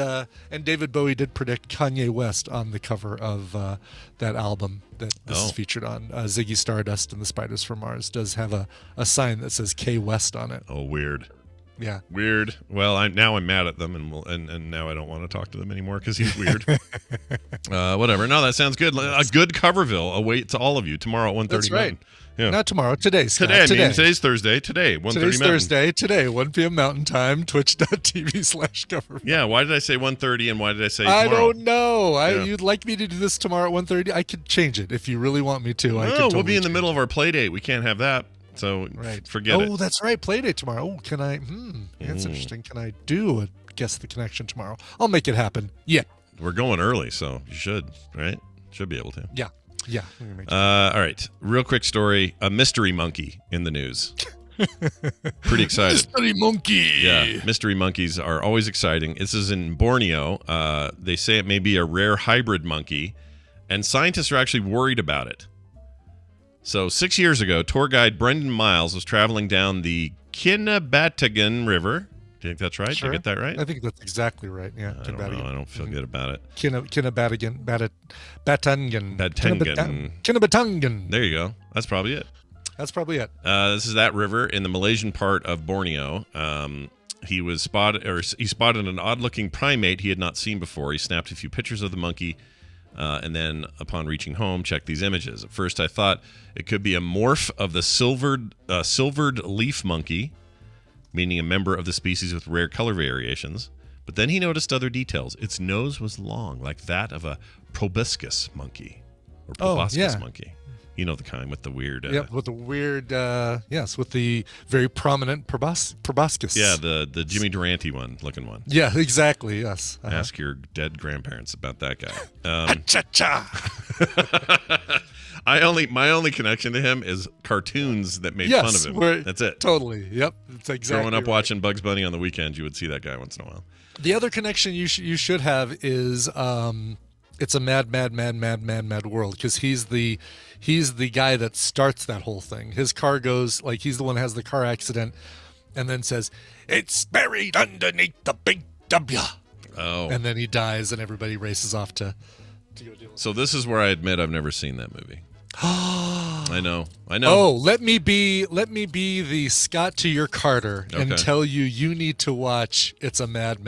David Bowie did predict Kanye West on the cover of that album that this is featured on. Ziggy Stardust and the Spiders from Mars does have a sign that says K West on it. Oh, weird. Yeah. Weird. Well, I'm mad at them, and now I don't want to talk to them anymore because he's weird. Whatever. No, that sounds good. A good Coverville awaits all of you tomorrow at 1:30. That's right. Yeah. Not tomorrow. Today, Scott. Today's Thursday. Today, 1:30 Today's Mountain. Thursday. Today, 1 p.m. Mountain Time, twitch.tv/Coverville. Yeah, why did I say 1:30 and why did I say tomorrow? I don't know. Yeah. You'd like me to do this tomorrow at 1:30? I could change it if you really want me to. I could No, totally we'll be in the change middle of our play date. We can't have that. So Right. forget it. Oh, that's right. Playdate tomorrow. Oh, can I? That's interesting. Can I do a Guess the Connection tomorrow? I'll make it happen. Yeah. We're going early, so you should, right? Should be able to. Yeah. Yeah. I'm gonna make it. All right. Real quick story. A mystery monkey in the news. Pretty excited. Mystery monkey. Yeah. Mystery monkeys are always exciting. This is in Borneo. They say it may be a rare hybrid monkey, and scientists are actually worried about it. So 6 years ago, tour guide Brendan Miles was traveling down the Kinabatangan River. Do you think that's right? Sure. Did I get that right? I think that's exactly right. Yeah. I don't know. I don't feel good about it. Kinabatangan. Batangan. Kinabatangan. There you go. That's probably it. That's probably it. This is that river in the Malaysian part of Borneo. He spotted an odd-looking primate he had not seen before. He snapped a few pictures of the monkey, and then, upon reaching home, checked these images. At first, I thought it could be a morph of the silvered leaf monkey, meaning a member of the species with rare color variations. But then he noticed other details. Its nose was long, like that of a proboscis monkey, or proboscis monkey. You know the kind with the weird... Yep, with the weird... yes, with the very prominent proboscis. Yeah, the Jimmy Durante looking one. Yeah, exactly, yes. Ask your dead grandparents about that guy. Cha-cha! My only connection to him is cartoons that made fun of him. That's it. Totally. Yep. It's exactly Growing up right. watching Bugs Bunny on the weekends, you would see that guy once in a while. The other connection you should have is it's a mad world, because he's the guy that starts that whole thing. His car goes, like, he's the one who has the car accident and then says, "It's buried underneath the big W." Oh. And then he dies and everybody races off to go deal with it. So this is where I admit I've never seen that movie. I know. Oh, let me be the Scott to your Carter and tell you need to watch It's a Mad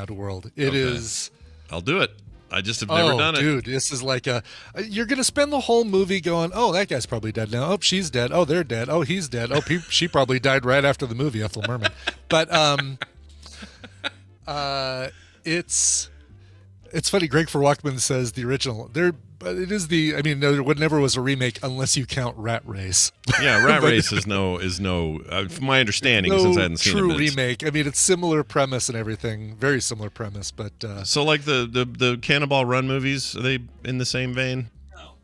World. It is. I'll do it. I just have never done it. Dude, this is like you're going to spend the whole movie going, oh, that guy's probably dead now. Oh, she's dead. Oh, they're dead. Oh, he's dead. Oh, she probably died right after the movie, Ethel Merman. But it's funny. Greg Verwalkman says the original. It is there never was a remake unless you count Rat Race. Yeah, Rat Race is no. From my understanding, since I hadn't seen it, true remake. I mean, it's similar premise and everything, very similar premise, but so like the Cannonball Run movies, are they in the same vein?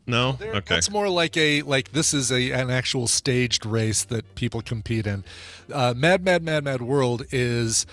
No? Okay. That's more like this is an actual staged race that people compete in. Mad World is,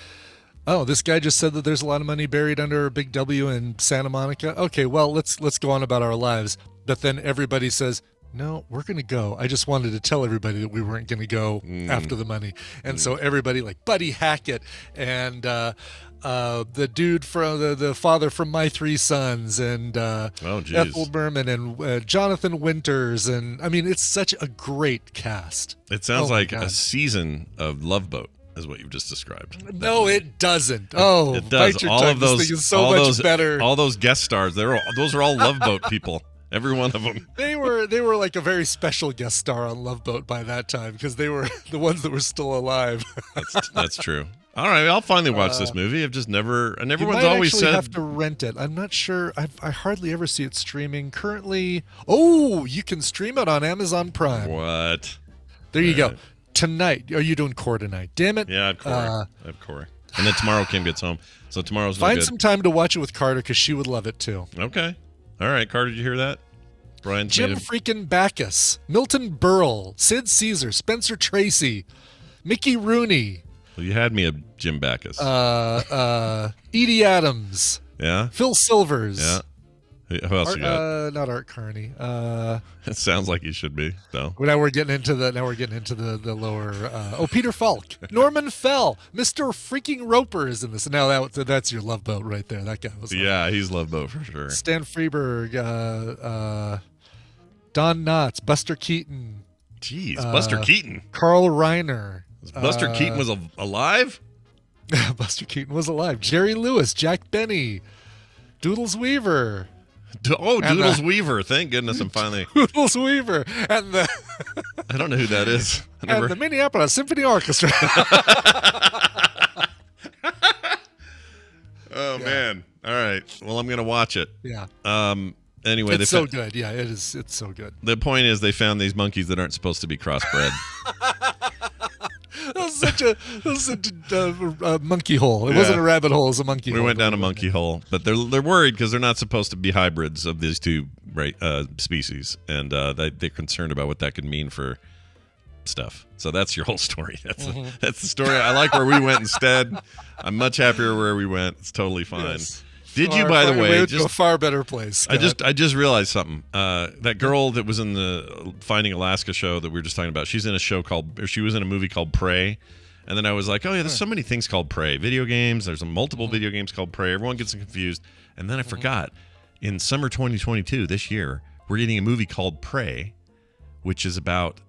oh, this guy just said that there's a lot of money buried under a big W in Santa Monica. Okay, well, let's go on about our lives. But then everybody says, no, we're going to go. I just wanted to tell everybody that we weren't going to go after the money. And so everybody, like Buddy Hackett and the dude from the father from My Three Sons and Ethel Merman and Jonathan Winters. And I mean, it's such a great cast. It sounds like a season of Love Boat is what you've just described. No, it doesn't. Oh, it does. All of those, this thing is so much better. All those guest stars, those are all Love Boat people. Every one of them. They were like a very special guest star on Love Boat by that time because they were the ones that were still alive. That's true. All right, I'll finally watch this movie. I've just never, and everyone's you might always actually said have to rent it. I'm not sure. I hardly ever see it streaming currently. Oh, you can stream it on Amazon Prime. What? There you go. Tonight, are you doing Core tonight? Damn it! Yeah, I have Core. And then tomorrow Kim gets home, so tomorrow's no find good. some time to watch it with Carter because she would love it too. Okay. All right, Carter, did you hear that? Brian's Jim freaking Backus, Milton Berle, Sid Caesar, Spencer Tracy, Mickey Rooney. Well, you had me a Jim Backus. Edie Adams. Yeah. Phil Silvers. Yeah. Who else you got? Not Art Carney. It sounds like you should be, though. Now we're getting into the lower. Peter Falk, Norman Fell, Mr. freaking Roper is in this. Now that's your Love Boat right there. That guy was. Yeah, he's Love Boat for sure. Stan Freberg, Don Knotts, Buster Keaton. Jeez, Buster Keaton. Carl Reiner. Buster Keaton was alive? Buster Keaton was alive. Jerry Lewis, Jack Benny, Doodles Weaver. Doodles Weaver. Thank goodness I'm finally... Doodles Weaver. And I don't know who that is. And the Minneapolis Symphony Orchestra. Oh, man. All right. Well, I'm going to watch it. Yeah. Anyway, it's so good. Yeah, it is. It's so good. The point is they found these monkeys that aren't supposed to be crossbred. That was such a monkey hole. It wasn't a rabbit hole. It was a monkey hole. We went down a monkey hole. But they're worried because they're not supposed to be hybrids of these two species. And they're concerned about what that could mean for stuff. So that's your whole story. That's the story. I like where we went instead. I'm much happier where we went. It's totally fine. Yes. Did you, by the way, to a far better place? Scott. I just realized something. That girl that was in the Finding Alaska show that we were just talking about, she was in a movie called Prey. And then I was like, oh yeah, there's so many things called Prey. Video games, there's multiple video games called Prey. Everyone gets confused. And then I forgot, in summer 2022, this year, we're getting a movie called Prey, which is about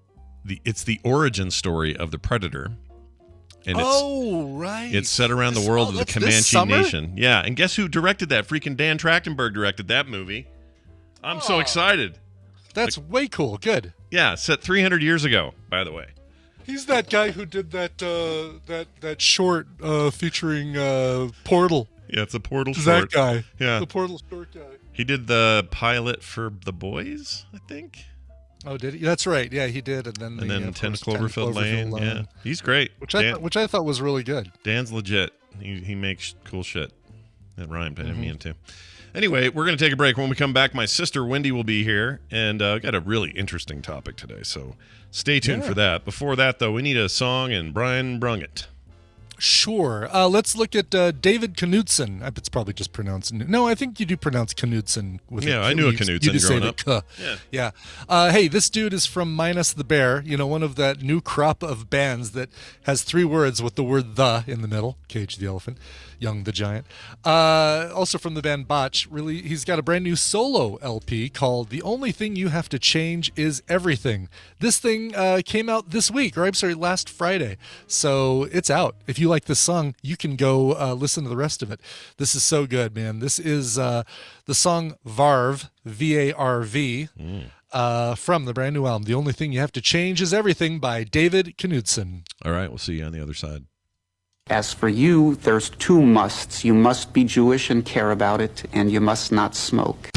it's the origin story of the Predator. And it's set around the world of the Comanche Nation. Yeah, and guess who directed that? Freaking Dan Trachtenberg directed that movie. I'm so excited. That's way cool. Good. Yeah, set 300 years ago, by the way. He's that guy who did that short featuring Portal. Yeah, it's a Portal short. That guy. Yeah. The Portal short guy. He did the pilot for The Boys, I think. Oh, did he? That's right. Yeah, he did. And then 10 Cloverfield Lane. Yeah, he's great. Which I thought was really good. Dan's legit. He makes cool shit. That rhymed. I didn't mean to. Anyway, we're going to take a break. When we come back, my sister Wendi will be here, and got a really interesting topic today. So stay tuned for that. Before that, though, we need a song, and Brian brung it. Sure. Let's look at David Knutson. It's probably just pronounced. No, I think you do pronounce Knutson. I knew a Knutson growing up. Yeah. Hey, this dude is from Minus the Bear. One of that new crop of bands that has 3 words with the word "the" in the middle. Cage the Elephant, Young the Giant. Also from the band Botch. Really, he's got a brand new solo LP called "The Only Thing You Have to Change Is Everything." This thing came out this week, or I'm sorry, last Friday. So it's out. If you like this song, you can go listen to the rest of it. This is so good, man. This is the song Varv, V-A-R-V, from the brand new album, The Only Thing You Have to Change Is Everything by David Knutson. All right, we'll see you on the other side. As for you, there's 2 musts. You must be Jewish and care about it, and you must not smoke.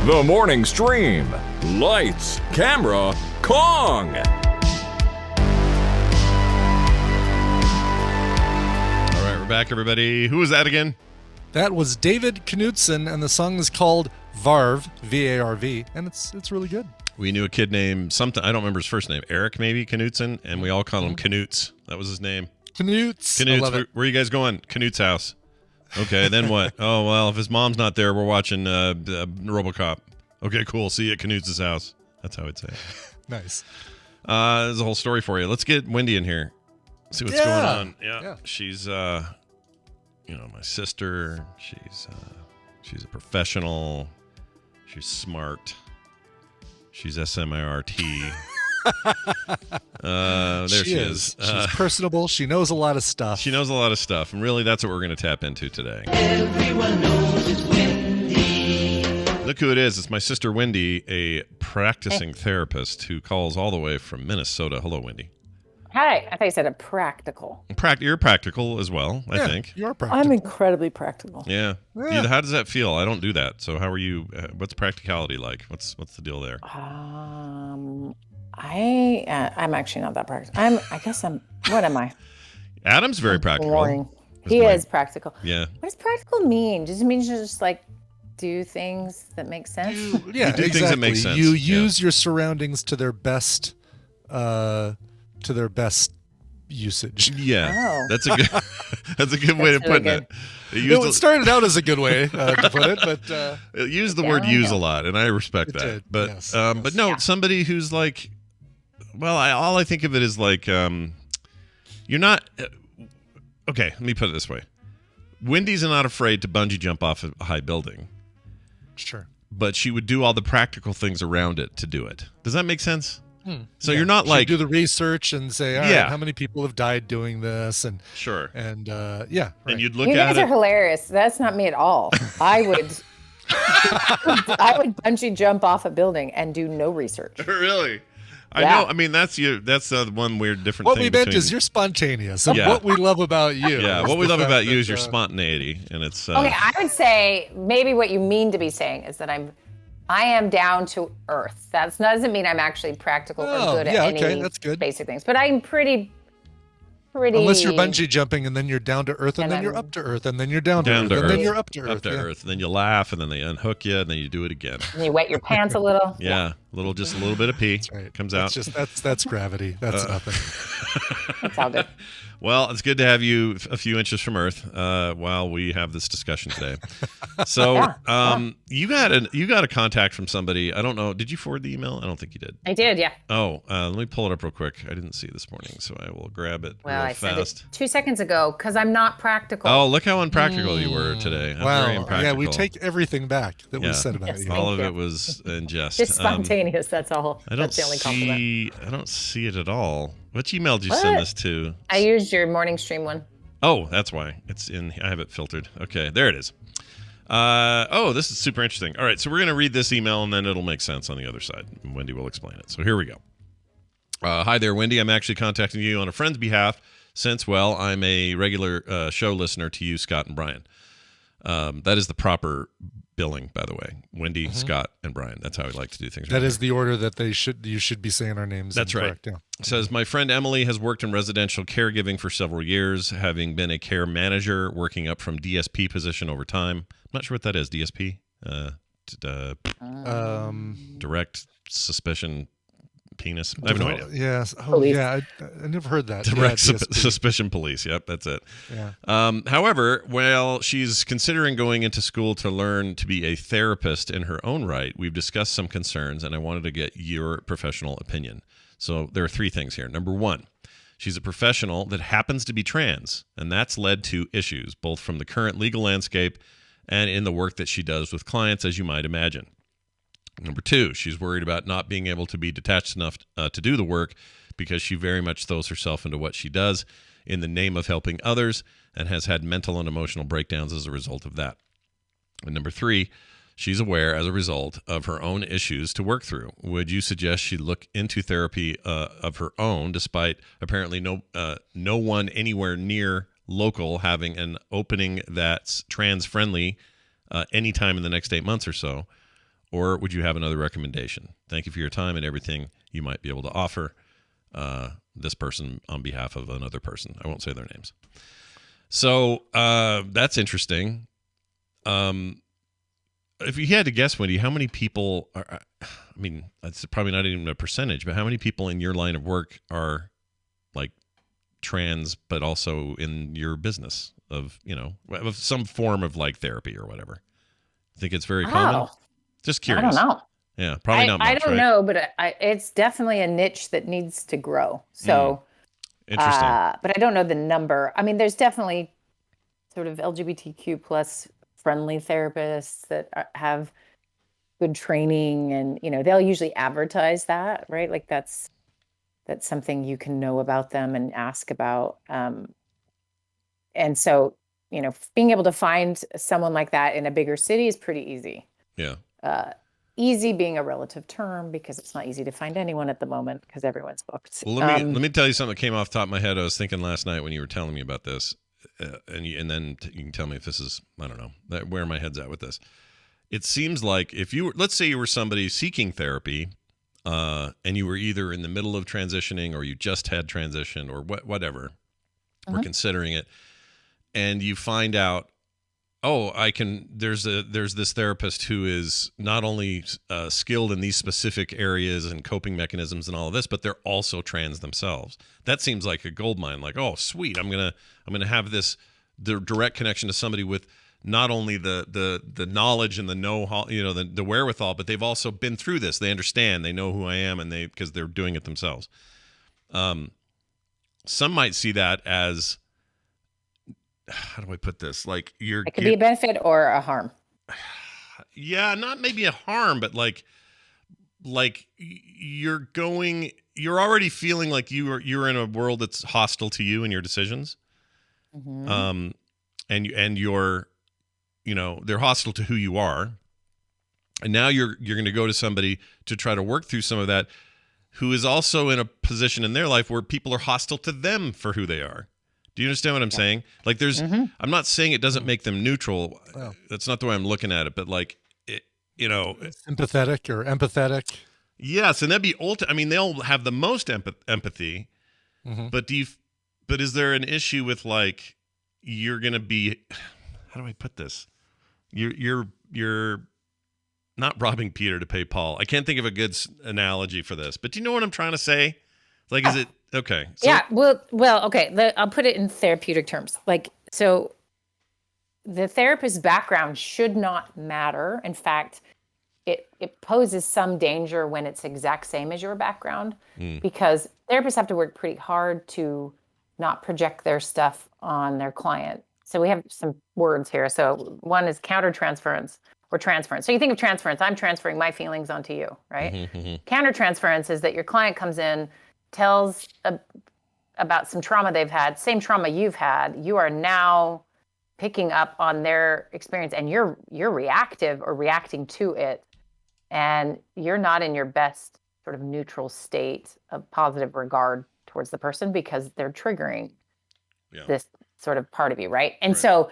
The Morning Stream. Lights, camera, Kong! back, everybody. Who was that again? That was David Knutson, and the song is called Varv, V-A-R-V, and it's really good. We knew a kid named something. I don't remember his first name. Eric, maybe, Knutson, and we all called him Knuts. That was his name. Knuts. Knuts. Where are you guys going? Knut's house. Okay, then what? Oh, well, if his mom's not there, we're watching RoboCop. Okay, cool. See you at Knuts' house. That's how I'd say it. Nice. There's a whole story for you. Let's get Wendi in here. See what's going on. Yeah. She's, my sister. She's a professional. She's smart. She's S-M-I-R-T. There she is. She's personable. She knows a lot of stuff. She knows a lot of stuff, and really that's what we're going to tap into today. Everyone knows it's Wendi. Look who it is. It's my sister Wendi, a practicing therapist who calls all the way from Minnesota. Hello, Wendi. Hi. I thought you said a practical. You're practical as well, I think. You are practical. I'm incredibly practical. Yeah. How does that feel? I don't do that. So how are you? What's practicality like? What's the deal there? I'm actually not that practical. What am I? Adam's very practical. Boring. He is practical. Yeah. What does practical mean? Does it mean just like do things that make sense? You do things that make sense. You use your surroundings to their best usage. Yeah. Oh. That's a good way to put it. It started out as a good way to put it, but it used the word "use" a lot, and I respect that. Did. But yes. But no, somebody who's like, well, all I think of it is like, you're not. Okay, let me put it this way: Wendy's not afraid to bungee jump off a high building. Sure. But she would do all the practical things around it to do it. Does that make sense? So you're not like do the research and say, all right, how many people have died doing this, and sure, and right. and you'd look You at guys are hilarious. That's not me at all. I would bungee jump off a building and do no research. Really? I know. I mean, that's one weird different what thing. What we meant is you're spontaneous. And Yeah. what we love about you. Yeah, what we love about you is your spontaneity, and it's. Okay, I would say maybe what you mean to be saying is that I am down to earth. That doesn't mean I'm actually practical or good at any that's good. basic things, but I'm pretty. Unless you're bungee jumping and then you're down to earth and then you're up to earth and then you're down to earth and then you're up to earth. Up to earth. And then you laugh and then they unhook you and then you do it again. And you wet your pants a little. Yeah, just a little bit of pee comes out. That's gravity. That's nothing. That's all good. Well, it's good to have you a few inches from Earth while we have this discussion today. So, you got a contact from somebody. I don't know. Did you forward the email? I don't think you did. I did, yeah. Oh, let me pull it up real quick. I didn't see it this morning, so I will grab it real I fast. sent it 2 seconds ago because I'm not practical. Oh, look how unpractical you were today. I'm very impractical. Yeah, we take everything back that we said about you. All of it was in jest. Just spontaneous. That's all. That's the only compliment. I don't see it at all. Which email did you send this to? I used your morning stream one. Oh, that's why. It's in. I have it filtered. Okay, there it is. This is super interesting. All right, so we're going to read this email, and then it'll make sense on the other side. Wendi will explain it. So here we go. Hi there, Wendi. I'm actually contacting you on a friend's behalf since, well, I'm a regular show listener to you, Scott and Brian. That is the proper billing, by the way. Wendi, Scott, and Brian. That's how we like to do things. That is the order that you should be saying our names. That's right. Yeah. Says, my friend Emily has worked in residential caregiving for several years, having been a care manager, working up from DSP position over time. I'm not sure what that is, DSP. Direct suspicion penis. I have no idea. Yes. Oh, Police. yeah. I never heard that. Direct suspicion police. Yep, that's it. Yeah. However, while she's considering going into school to learn to be a therapist in her own right, we've discussed some concerns, and I wanted to get your professional opinion. So there are 3 things here. Number 1, she's a professional that happens to be trans, and that's led to issues, both from the current legal landscape and in the work that she does with clients, as you might imagine. Number 2, she's worried about not being able to be detached enough to do the work because she very much throws herself into what she does in the name of helping others and has had mental and emotional breakdowns as a result of that. And number 3, she's aware as a result of her own issues to work through. Would you suggest she look into therapy of her own, despite apparently no one anywhere near local having an opening that's trans-friendly anytime in the next 8 months or so? Or would you have another recommendation? Thank you for your time and everything you might be able to offer this person on behalf of another person. I won't say their names. So that's interesting. If you had to guess, Wendy, how many people are, I mean, that's probably not even a percentage, but how many people in your line of work are like trans, but also in your business of, of some form of like therapy or whatever? I think it's very common. Just curious. I don't know. Yeah, probably not much. I don't know, but it's definitely a niche that needs to grow. So interesting. But I don't know the number. I mean, there's definitely sort of LGBTQ plus friendly therapists that have good training, and they'll usually advertise that, right? Like that's something you can know about them and ask about. And so, being able to find someone like that in a bigger city is pretty easy. Yeah. Easy being a relative term, because it's not easy to find anyone at the moment because everyone's booked. Well, let me tell you something that came off the top of my head. I was thinking last night when you were telling me about this, and then you can tell me if this is, I don't know, where my head's at with this. It seems like if you were, let's say you were somebody seeking therapy, and you were either in the middle of transitioning or you just had transition or whatever, or considering it, and you find out, there's this therapist who is not only skilled in these specific areas and coping mechanisms and all of this, but they're also trans themselves. That seems like a gold mine. Like, oh, sweet, I'm gonna have the direct connection to somebody with not only the knowledge and the know-how, the wherewithal, but they've also been through this. They understand, they know who I am, and because they're doing it themselves. Some might see that as, how do I put this? Like it could be a benefit or a harm. Yeah, not maybe a harm, but like you're already feeling like you're in a world that's hostile to you and your decisions. Mm-hmm. And you're, they're hostile to who you are. And now you're going to go to somebody to try to work through some of that, who is also in a position in their life where people are hostile to them for who they are. Do you understand what I'm saying? Like I'm not saying it doesn't make them neutral. Well, that's not the way I'm looking at it, but like, sympathetic or empathetic. Yes. And that'd be I mean, they'll have the most empathy, but but is there an issue with like, you're going to be, how do I put this? You're not robbing Peter to pay Paul. I can't think of a good analogy for this, but do you know what I'm trying to say? Like, is it okay? So, yeah. Well. Okay. I'll put it in therapeutic terms. Like, so the therapist's background should not matter. In fact, it poses some danger when it's exact same as your background, because therapists have to work pretty hard to not project their stuff on their client. So we have some words here. So one is countertransference or transference. So you think of transference, I'm transferring my feelings onto you, right? Countertransference is that your client comes in, tells about some trauma they've had, same trauma you've had. You are now picking up on their experience, and you're reactive or reacting to it, and you're not in your best sort of neutral state of positive regard towards the person because they're triggering this sort of part of you, right? And so,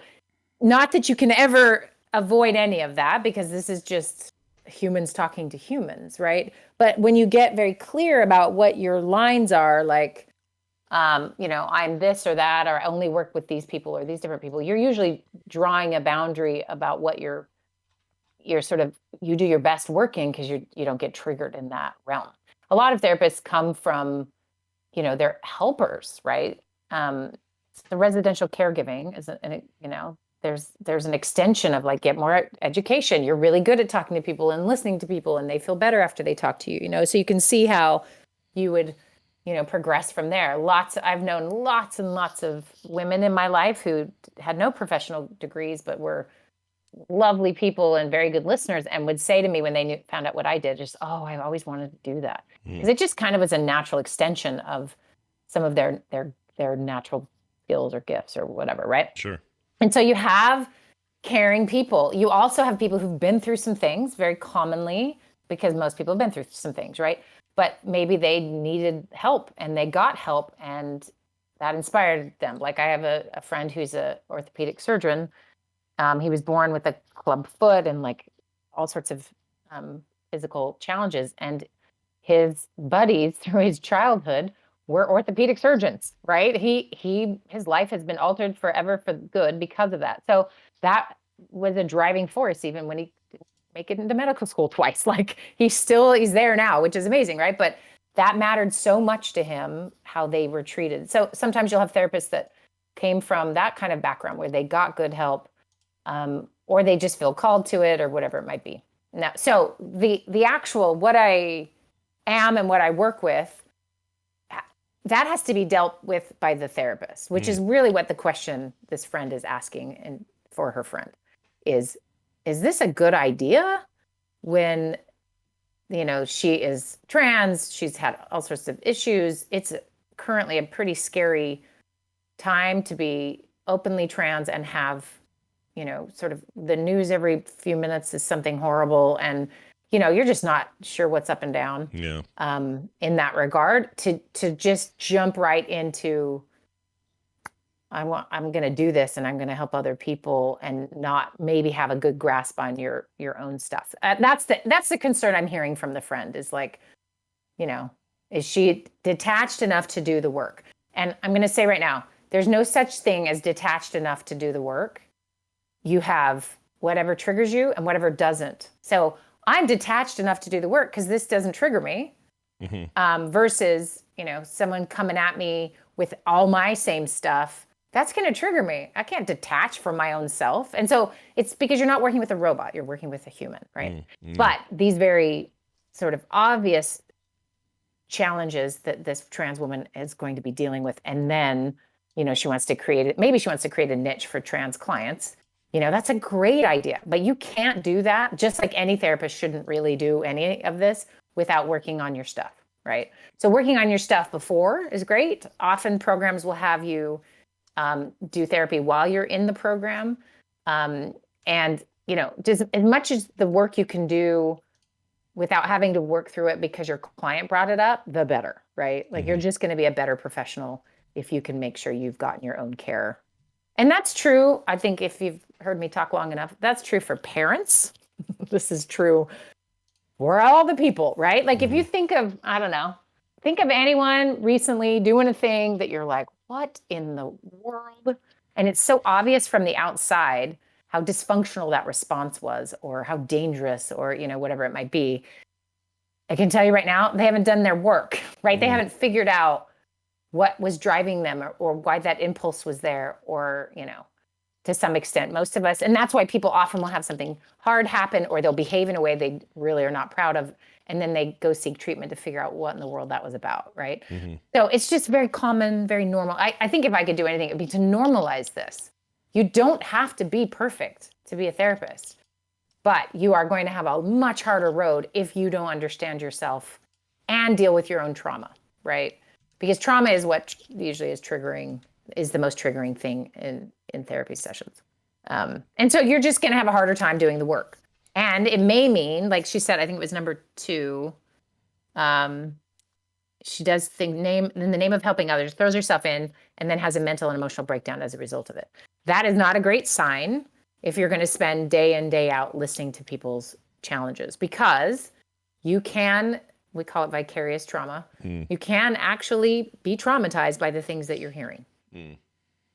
not that you can ever avoid any of that, because this is just humans talking to humans, right? But when you get very clear about what your lines are, like, I'm this or that, or I only work with these people or these different people, you're usually drawing a boundary about what you're sort of, you do your best working because you don't get triggered in that realm. A lot of therapists come from, they're helpers, right? The residential caregiving is, there's an extension of like, get more education. You're really good at talking to people and listening to people, and they feel better after they talk to you, so you can see how you would, progress from there. I've known lots and lots of women in my life who had no professional degrees, but were lovely people and very good listeners, and would say to me when they found out what I did, just, oh, I've always wanted to do that. Because it just kind of was a natural extension of some of their natural skills or gifts or whatever, right? Sure. And so you have caring people. You also have people who've been through some things, very commonly, because most people have been through some things, right? But maybe they needed help and they got help, and that inspired them. Like, I have a friend who's an orthopedic surgeon. He was born with a club foot and like all sorts of physical challenges. And his buddies through his childhood we're orthopedic surgeons, right? His life has been altered forever for good because of that. So that was a driving force, even when he didn't make it into medical school twice. Like he's there now, which is amazing, right? But that mattered so much to him, how they were treated. So sometimes you'll have therapists that came from that kind of background where they got good help, or they just feel called to it, or whatever it might be. Now, so the actual what I am and what I work with, that has to be dealt with by the therapist, which is really what the question this friend is asking, and for her friend is this a good idea when, she is trans, she's had all sorts of issues. It's currently a pretty scary time to be openly trans and have, sort of the news every few minutes is something horrible. And you're just not sure what's up and down. Yeah. In that regard, to just jump right into, I'm going to do this and I'm going to help other people and not maybe have a good grasp on your own stuff. That's the concern I'm hearing from the friend is like, is she detached enough to do the work? And I'm going to say right now, there's no such thing as detached enough to do the work. You have whatever triggers you and whatever doesn't. So I'm detached enough to do the work because this doesn't trigger me, versus, someone coming at me with all my same stuff. That's going to trigger me. I can't detach from my own self. And so it's because you're not working with a robot, you're working with a human, right? But these very sort of obvious challenges that this trans woman is going to be dealing with. And then, she wants to create it. Maybe she wants to create a niche for trans clients. That's a great idea, but you can't do that. Just like any therapist shouldn't really do any of this without working on your stuff, right? So working on your stuff before is great. Often programs will have you do therapy while you're in the program. And, just as much as the work you can do without having to work through it because your client brought it up, the better, right? Like you're just going to be a better professional if you can make sure you've gotten your own care. And that's true. I think if you've heard me talk long enough, that's true for parents. This is true for all the people, right? Like if you think of, think of anyone recently doing a thing that you're like, what in the world? And it's so obvious from the outside how dysfunctional that response was, or how dangerous, or, whatever it might be. I can tell you right now, they haven't done their work, right? They haven't figured out what was driving them, or why that impulse was there, or, to some extent, most of us. And that's why people often will have something hard happen, or they'll behave in a way they really are not proud of. And then they go seek treatment to figure out what in the world that was about, right? So it's just very common, very normal. I think if I could do anything, it would be to normalize this. You don't have to be perfect to be a therapist, but you are going to have a much harder road if you don't understand yourself and deal with your own trauma, right? Because trauma is what usually is the most triggering thing in therapy sessions. And so you're just going to have a harder time doing the work. And it may mean, like she said, I think it was number 2, she does in the name of helping others, throws herself in, and then has a mental and emotional breakdown as a result of it. That is not a great sign if you're going to spend day in, day out listening to people's challenges, because you can, we call it vicarious trauma. You can actually be traumatized by the things that you're hearing.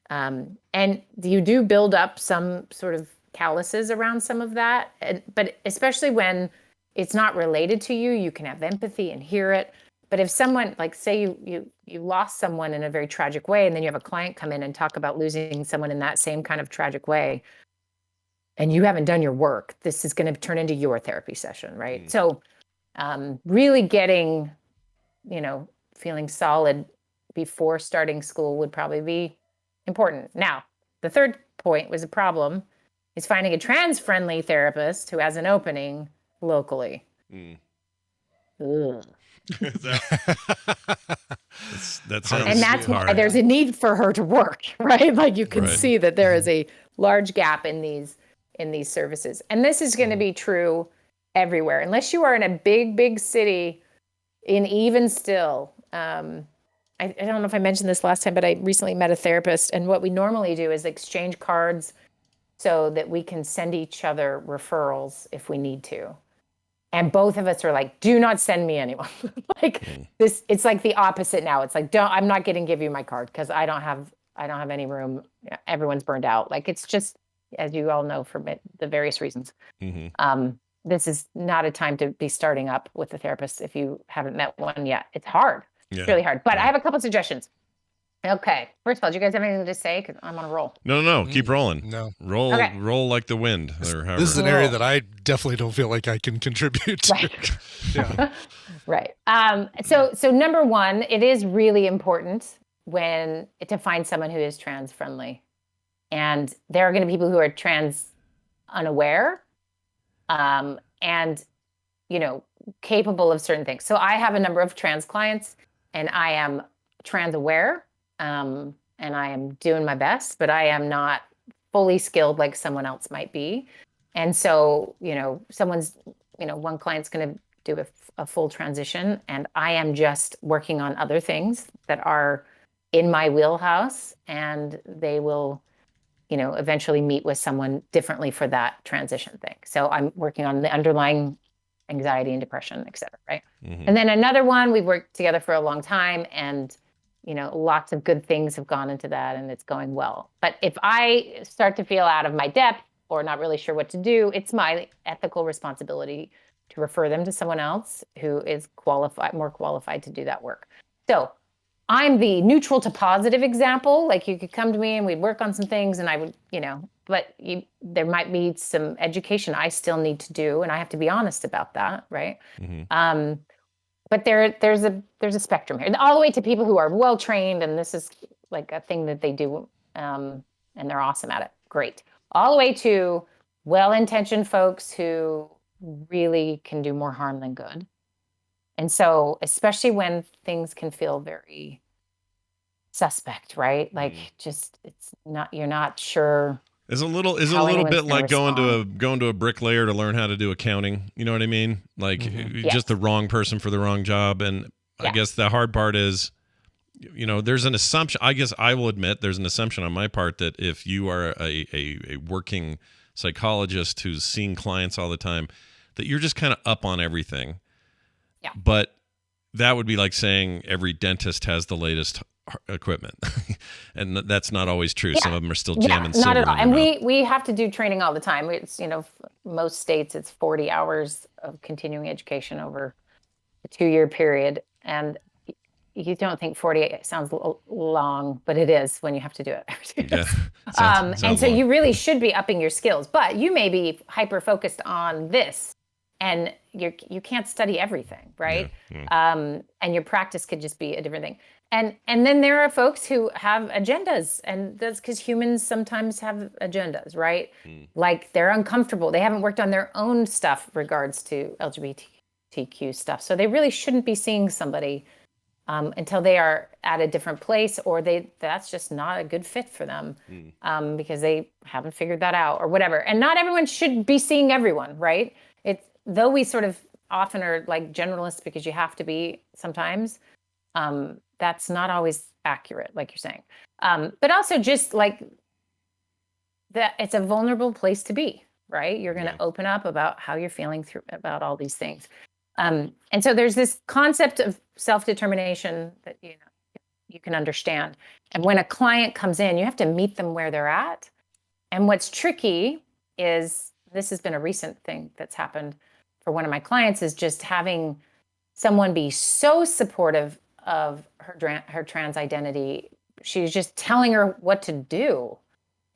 And you do build up some sort of calluses around some of that. But especially when it's not related to you, you can have empathy and hear it. But if someone, like say you lost someone in a very tragic way, and then you have a client come in and talk about losing someone in that same kind of tragic way, and you haven't done your work, this is going to turn into your therapy session, right? So really getting, feeling solid before starting school would probably be important. Now, the third point was a problem is finding a trans-friendly therapist who has an opening locally. Ugh. that sounds And that's hard. why there's a need for her to work, right? Like you can see that there is a large gap in these services. And this is going to be true everywhere, unless you are in a big city. Even still, I don't know if I mentioned this last time, but I recently met a therapist, and what we normally do is exchange cards so that we can send each other referrals if we need to. And both of us are like, do not send me anyone. Like this, it's like the opposite now. It's like, I'm not going to give you my card because I don't have any room. Everyone's burned out. Like, it's just, as you all know, for the various reasons. This is not a time to be starting up with a therapist if you haven't met one yet. It's hard. Yeah. It's really hard. But I have a couple suggestions. Okay. First of all, do you guys have anything to say? Because I'm on a roll. No. Keep rolling. No. Roll like the wind. Or however. This is an area that I definitely don't feel like I can contribute to. Right. Yeah. Right. So number one, it is really important to find someone who is trans friendly. And there are going to be people who are trans unaware, and, capable of certain things. So I have a number of trans clients, and I am trans aware, and I am doing my best, but I am not fully skilled like someone else might be. And so, one client's going to do a full transition, and I am just working on other things that are in my wheelhouse, and they will, eventually meet with someone differently for that transition thing. So I'm working on the underlying anxiety and depression, et cetera, right? And then another one, we've worked together for a long time, and lots of good things have gone into that, and it's going well. But if I start to feel out of my depth or not really sure what to do, it's my ethical responsibility to refer them to someone else who is more qualified to do that work. So I'm the neutral to positive example. Like, you could come to me and we'd work on some things, and I would, but there might be some education I still need to do, and I have to be honest about that, right? But there's a spectrum here, all the way to people who are well trained, and this is like a thing that they do, and they're awesome at it. Great. All the way to well-intentioned folks who really can do more harm than good. And so, especially when things can feel very suspect, right? Like, you're not sure. Is a little bit like going to a bricklayer to learn how to do accounting. You know what I mean? Like, just the wrong person for the wrong job. And I guess the hard part is, there's an assumption. I guess I will admit there's an assumption on my part that if you are a working psychologist who's seeing clients all the time, that you're just kind of up on everything. Yeah. But that would be like saying every dentist has the latest equipment, and that's not always true. Some of them are still jamming silver. Not at all. And we have to do training all the time. It's most states it's 40 hours of continuing education over a 2-year period, and you don't think 40 sounds long, but it is when you have to do it every 2 years. And so you really should be upping your skills, but you may be hyper focused on this, and you can't study everything, right? And your practice could just be a different thing. And then there are folks who have agendas, and that's because humans sometimes have agendas, right? Like, they're uncomfortable. They haven't worked on their own stuff regards to LGBTQ stuff. So they really shouldn't be seeing somebody until they are at a different place, or that's just not a good fit for them because they haven't figured that out or whatever. And not everyone should be seeing everyone, right? Though we sort of often are like generalists because you have to be sometimes, that's not always accurate, like you're saying. But also just like that, it's a vulnerable place to be, right? You're going to open up about how you're feeling about all these things. And so there's this concept of self-determination that you can understand. And when a client comes in, you have to meet them where they're at. And what's tricky is, this has been a recent thing that's happened for one of my clients, is just having someone be so supportive of her trans identity. She's just telling her what to do.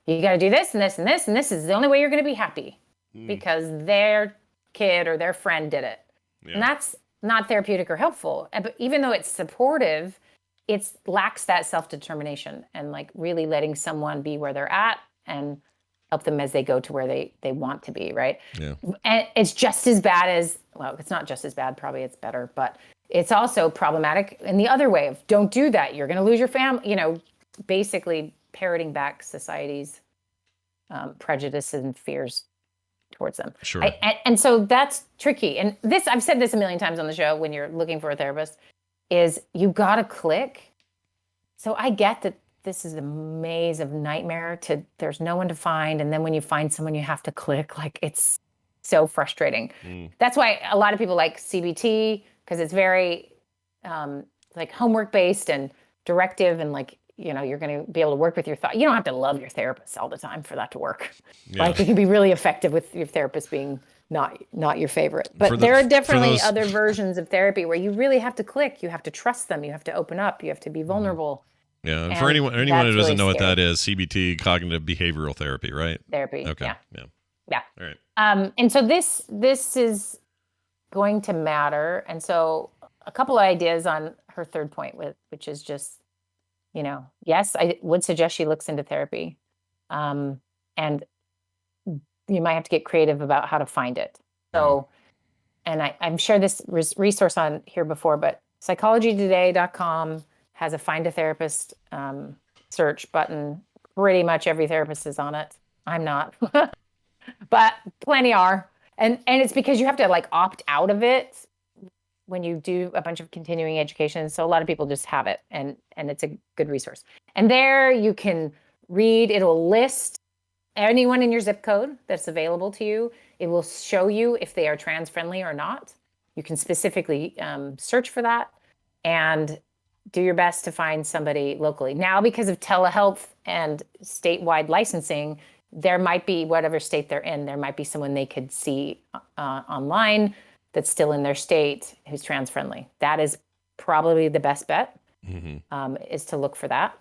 You got to do this and this and this, and this is the only way you're going to be happy because their kid or their friend did it. Yeah. And that's not therapeutic or helpful. But even though it's supportive, it lacks that self-determination and like really letting someone be where they're at and help them as they go to where they want to be, right? Yeah. And it's just as bad as, well, it's not just as bad, probably it's better, but it's also problematic in the other way of, don't do that, you're going to lose your family, basically parroting back society's prejudice and fears towards them. Sure. And so that's tricky. And this, I've said this a million times on the show, when you're looking for a therapist, is you got to click. So I get that this is a maze of nightmare there's no one to find. And then when you find someone, you have to click. Like, it's so frustrating. That's why a lot of people like CBT, because it's very like homework based and directive, and like, you know, you're going to be able to work with your thought. You don't have to love your therapist all the time for that to work. Yeah. Like, it can be really effective with your therapist being not your favorite. But there are definitely other versions of therapy where you really have to click. You have to trust them. You have to open up. You have to be vulnerable. Yeah. And for anyone who doesn't know what that is, CBT, cognitive behavioral therapy, right? Therapy. Okay. Yeah. All right. And so this is going to matter. And so a couple of ideas on her third point, which is just, you know, yes, I would suggest she looks into therapy. And you might have to get creative about how to find it. So, and I'm sure this resource on here before, but psychologytoday.com has a find a therapist search button. Pretty much every therapist is on it. I'm not, but plenty are. And it's because you have to like opt out of it when you do a bunch of continuing education. So a lot of people just have it, and it's a good resource. And there you can read, it'll list anyone in your zip code that's available to you. It will show you if they are trans friendly or not. You can specifically search for that and do your best to find somebody locally. Now, because of telehealth and statewide licensing, there might be, whatever state they're in, there might be someone they could see online that's still in their state who's trans friendly. That is probably the best bet, is to look for that.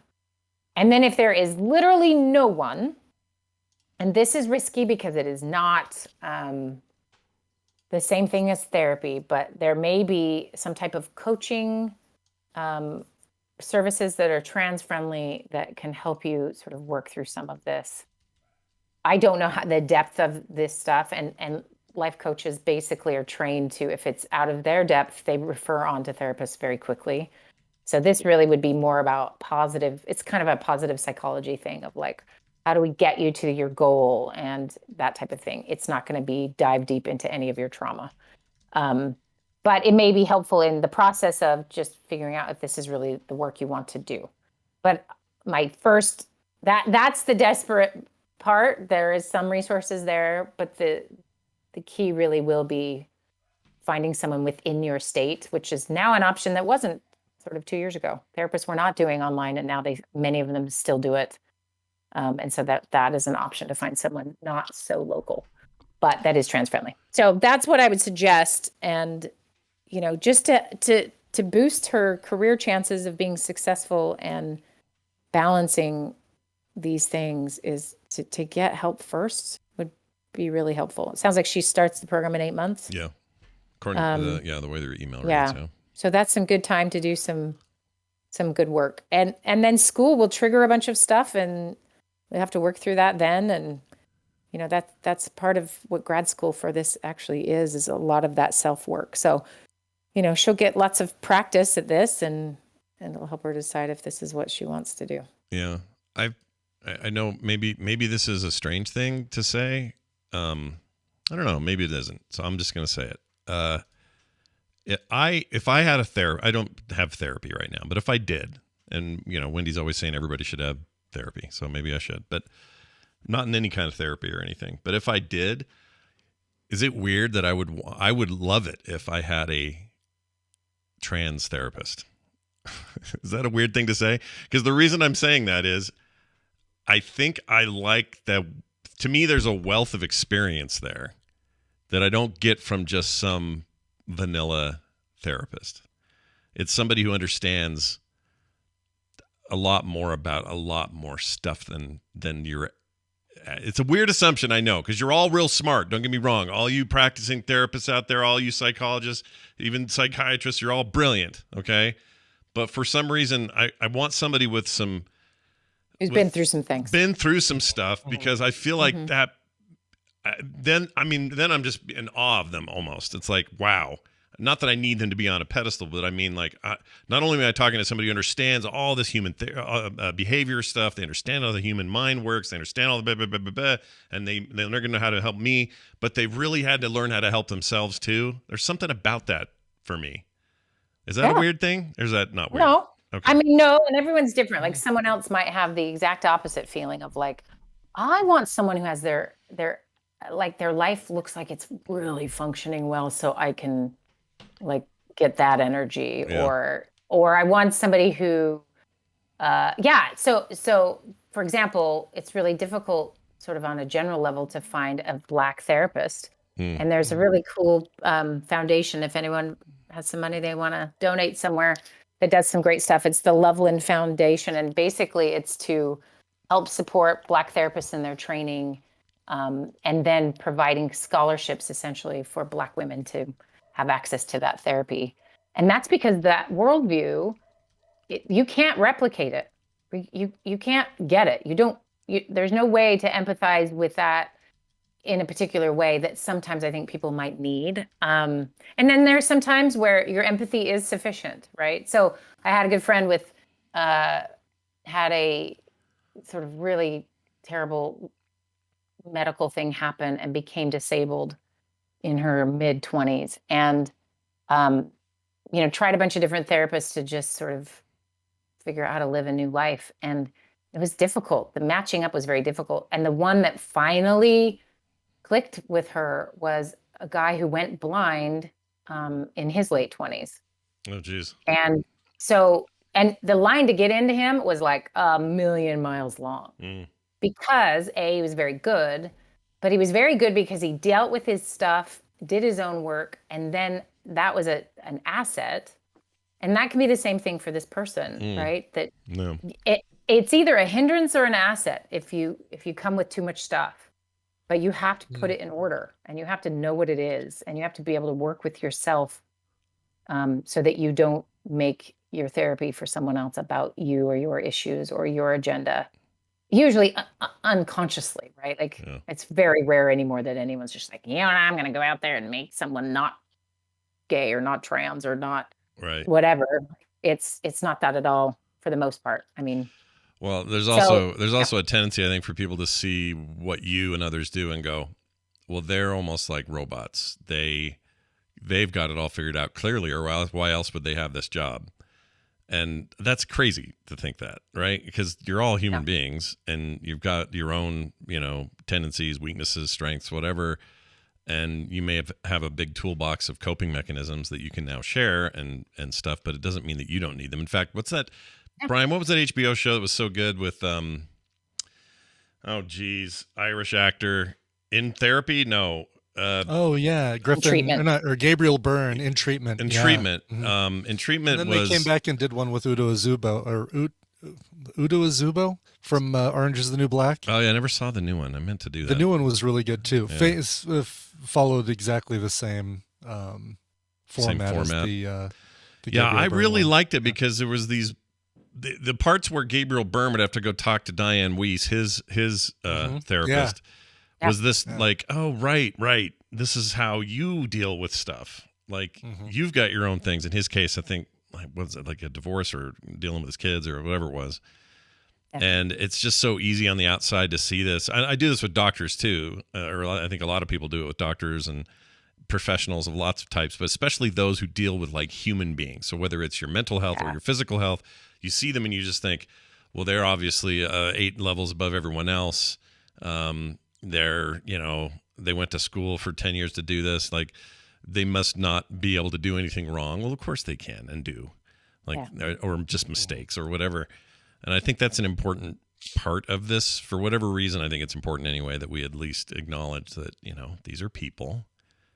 And then if there is literally no one, and this is risky because it is not the same thing as therapy, but there may be some type of coaching services that are trans friendly that can help you sort of work through some of this. I don't know how the depth of this stuff, and life coaches basically are trained to, if it's out of their depth, they refer on to therapists very quickly. So this really would be more about positive, it's kind of a positive psychology thing of like, how do we get you to your goal and that type of thing. It's not going to be dive deep into any of your trauma. But it may be helpful in the process of just figuring out if this is really the work you want to do. But my first, that's the desperate part. There is some resources there, but the key really will be finding someone within your state, which is now an option that wasn't sort of 2 years ago. Therapists were not doing online, and now many of them still do it. And so that is an option to find someone not so local, but that is trans friendly. So that's what I would suggest. And, you know, just to boost her career chances of being successful and balancing these things is to get help first would be really helpful. It sounds like she starts the program in 8 months. Yeah. According to the way their email reads. Yeah. So that's some good time to do some good work. And then school will trigger a bunch of stuff, and we have to work through that then. And, you know, that's part of what grad school for this actually is a lot of that self-work. So, you know, she'll get lots of practice at this, and it'll help her decide if this is what she wants to do. Yeah. I know maybe this is a strange thing to say. I don't know. Maybe it isn't. So I'm just going to say it. If I had I don't have therapy right now, but if I did, and, you know, Wendy's always saying everybody should have therapy, so maybe I should, but not in any kind of therapy or anything. But if I did, is it weird that I would love it if I had a trans therapist? Is that a weird thing to say? Because the reason I'm saying that is I think I like that. To me, there's a wealth of experience there that I don't get from just some vanilla therapist. It's somebody who understands a lot more about a lot more stuff than you're. It's a weird assumption, I know, because you're all real smart. Don't get me wrong. All you practicing therapists out there, all you psychologists, even psychiatrists, you're all brilliant, okay? But for some reason, I want somebody with some... Who's been through some things. Been through some stuff, because I feel like that... Then I'm just in awe of them almost. It's like, wow. Not that I need them to be on a pedestal, but I mean, like, not only am I talking to somebody who understands all this human behavior stuff, they understand how the human mind works, they understand all the blah, blah, blah, blah, blah, and they're going to know how to help me, but they've really had to learn how to help themselves too. There's something about that for me. Is that a weird thing? Or is that not weird? No. Okay. I mean, no, and everyone's different. Like, someone else might have the exact opposite feeling of like, I want someone who has their like their life looks like it's really functioning well, so I can like get that energy. Yeah. Or I want somebody who so for example, it's really difficult sort of on a general level to find a Black therapist. And there's a really cool foundation. If anyone has some money they want to donate somewhere, that does some great stuff. It's the Loveland Foundation, and basically it's to help support Black therapists in their training, and then providing scholarships essentially for Black women to have access to that therapy. And that's because that worldview, you can't replicate it. You can't get it. There's no way to empathize with that in a particular way that sometimes I think people might need. And then there's some times where your empathy is sufficient, right? So I had a good friend had a sort of really terrible medical thing happen and became disabled in her mid-20s. And, tried a bunch of different therapists to just sort of figure out how to live a new life. And it was difficult. The matching up was very difficult. And the one that finally clicked with her was a guy who went blind in his late 20s. Oh, geez. And the line to get into him was like a million miles long because he was very good, but he was very good because he dealt with his stuff, did his own work, and then that was an asset. And that can be the same thing for this person, right? That it's either a hindrance or an asset if you come with too much stuff. But you have to put it in order, and you have to know what it is, and you have to be able to work with yourself so that you don't make your therapy for someone else about you or your issues or your agenda, usually unconsciously, right? Like it's very rare anymore that anyone's just like, I'm going to go out there and make someone not gay or not trans or not whatever. It's not that at all for the most part. I mean, well, there's also a tendency, I think, for people to see what you and others do and go, well, they're almost like robots. They've got it all figured out clearly, or why else would they have this job? And that's crazy to think that, right? Because you're all human beings, and you've got your own, tendencies, weaknesses, strengths, whatever. And you may have a big toolbox of coping mechanisms that you can now share and stuff, but it doesn't mean that you don't need them. In fact, what's that? Brian, what was that HBO show that was so good with Irish actor In Therapy? No. Griffin or Gabriel Byrne in Treatment. In Treatment. In Treatment. And then they came back and did one with Udo Azubo from Orange is the New Black. Oh yeah, I never saw the new one. I meant to do that. The new one was really good too. Yeah. Followed exactly the same format. As the Gabriel I Byrne really one. liked it because there was these the parts where Gabriel Byrne would have to go talk to Diane Weiss, his therapist. Yeah. Was this like, oh, right. This is how you deal with stuff. Like, you've got your own things. In his case, I think, was it like a divorce or dealing with his kids or whatever it was. Yeah. And it's just so easy on the outside to see this. I do this with doctors, too. Or I think a lot of people do it with doctors and professionals of lots of types, but especially those who deal with, like, human beings. So whether it's your mental health or your physical health, you see them and you just think, well, they're obviously 8 levels above everyone else. They went to school for 10 years to do this. Like, they must not be able to do anything wrong. Well, of course they can and do, or just mistakes or whatever. And I think that's an important part of this. For whatever reason, I think it's important anyway that we at least acknowledge that, these are people.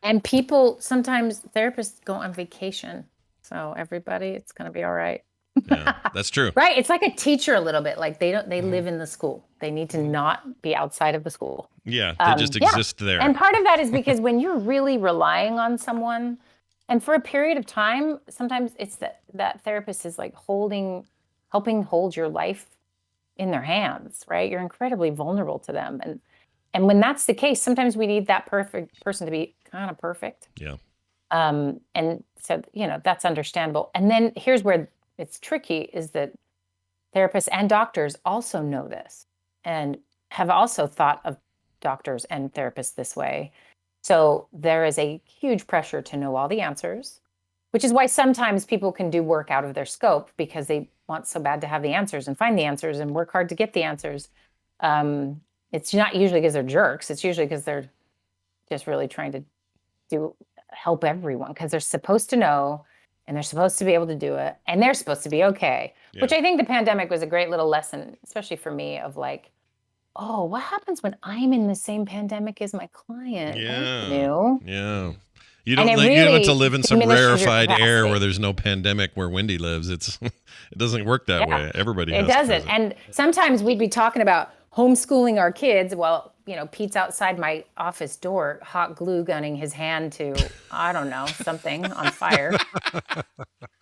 And people, sometimes therapists go on vacation. So everybody, it's going to be all right. Yeah, that's true. Right. It's like a teacher a little bit. Like they live in the school. They need to not be outside of the school. Yeah. They just exist there. And part of that is because when you're really relying on someone, and for a period of time, sometimes it's that therapist is like helping hold your life in their hands, right? You're incredibly vulnerable to them. And when that's the case, sometimes we need that perfect person to be kind of perfect. Yeah. And so, that's understandable. And then here's where it's tricky, is that therapists and doctors also know this and have also thought of doctors and therapists this way. So there is a huge pressure to know all the answers, which is why sometimes people can do work out of their scope because they want so bad to have the answers and find the answers and work hard to get the answers. It's not usually because they're jerks. It's usually because they're just really trying to help everyone because they're supposed to know and they're supposed to be able to do it and they're supposed to be okay. Yeah. Which I think the pandemic was a great little lesson, especially for me, of like, oh, what happens when I'm in the same pandemic as my client? That's new. Yeah. You And don't it you don't have to really live in some diminishes your rarefied air capacity. where there's no pandemic where Wendi lives. It doesn't work that way. Everybody has It doesn't. And sometimes we'd be talking about homeschooling our kids. Well, Pete's outside my office door, hot glue gunning his hand to, I don't know, something on fire.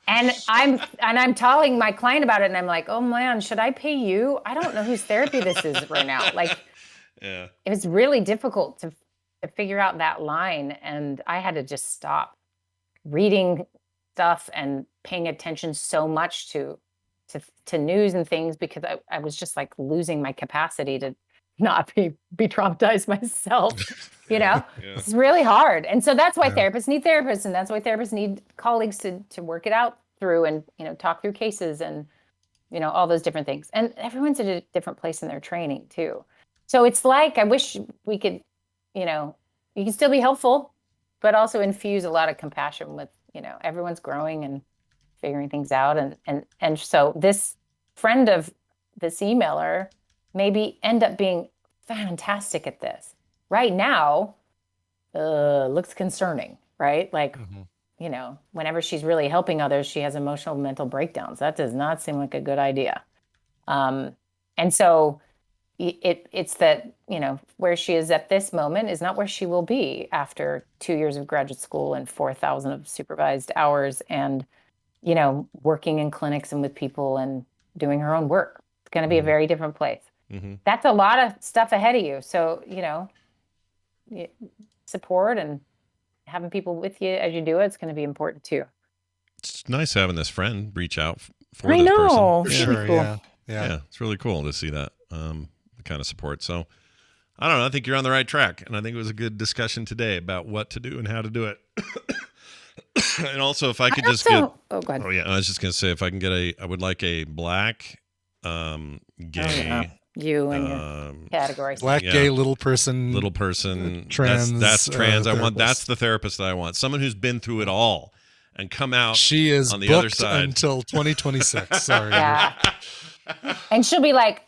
And I'm telling my client about it, and I'm like, oh man, should I pay you? I don't know whose therapy this is right now. Like, yeah, it was really difficult to figure out that line, and I had to just stop reading stuff and paying attention so much to news and things because I was just like losing my capacity to not be traumatized myself. It's really hard. And so that's why therapists need therapists, and that's why therapists need colleagues to work it out through and talk through cases and all those different things. And everyone's at a different place in their training too. So it's like I wish we could, you can still be helpful, but also infuse a lot of compassion with, everyone's growing and figuring things out. And so this friend of this emailer maybe end up being fantastic at this. Right now, looks concerning, right? Like, whenever she's really helping others, she has emotional mental breakdowns. That does not seem like a good idea. And so it's that, where she is at this moment is not where she will be after 2 years of graduate school and 4,000 of supervised hours and, working in clinics and with people and doing her own work. It's going to be a very different place. Mm-hmm. That's a lot of stuff ahead of you. So, support and having people with you as you do it, it's going to be important too. It's nice having this friend reach out for I this know. person. Sure, Cool. yeah. It's really cool to see that the kind of support. So I don't know. I think you're on the right track, and I think it was a good discussion today about what to do and how to do it. And also, if I could just get, go ahead. oh yeah, I was just gonna say if I can get I would like a black, gay. You and your categories. Black, gay, little person, trans. That's trans. I want. therapist. That's the therapist that I want. Someone who's been through it all and come out. She is on the booked other side until 2026. Sorry. Yeah. And she'll be like,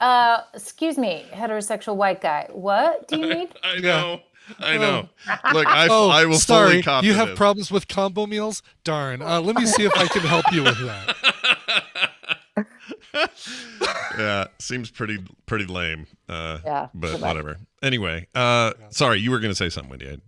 excuse me, heterosexual white guy. What do you need? I know. Look, I will sorry, fully copy you have this. problems with combo meals? Darn. Let me see if I can help you with that. Yeah, seems pretty lame. Yeah, but goodbye. whatever. Anyway, sorry, you were going to say something, Wendy.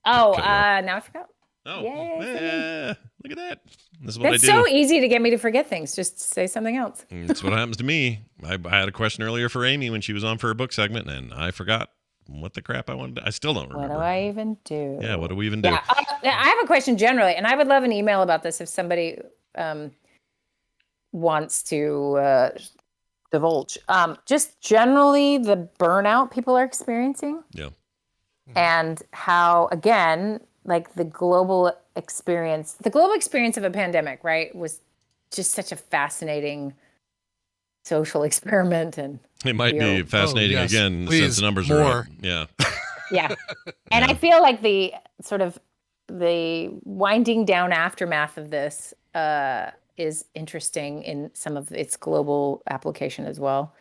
Oh, cut you off. now I forgot. Oh, Yay, look at that. This is what It's I do. so easy to get me to forget things. Just say something else. That's what happens to me. I had a question earlier for Amy when she was on for her book segment, and I forgot what the crap I wanted to. I still don't remember. What do I even do? Yeah, what do we even do? Yeah, I have a question generally, and I would love an email about this if somebody wants to divulge. Just generally the burnout people are experiencing. Yeah. And how, again, like the global experience of a pandemic, right, was just such a fascinating social experiment. And It might be fascinating yes. again Please, since the numbers more. are up. Yeah. yeah. And I feel like the sort of the winding down aftermath of this is interesting in some of its global application as well.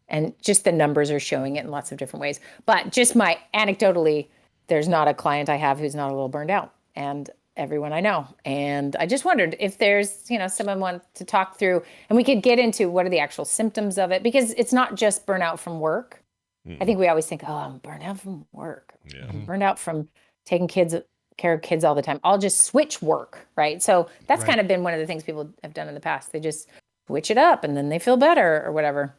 And just the numbers are showing it in lots of different ways. But just anecdotally, there's not a client I have who's not a little burned out, and everyone I know. And I just wondered if there's, someone want to talk through, and we could get into what are the actual symptoms of it, because it's not just burnout from work. I think we always think, oh, I'm burned out from work. Yeah. I'm burned out from taking care of kids all the time. I'll just switch work, right? So that's kind of been one of the things people have done in the past. They just switch it up and then they feel better or whatever.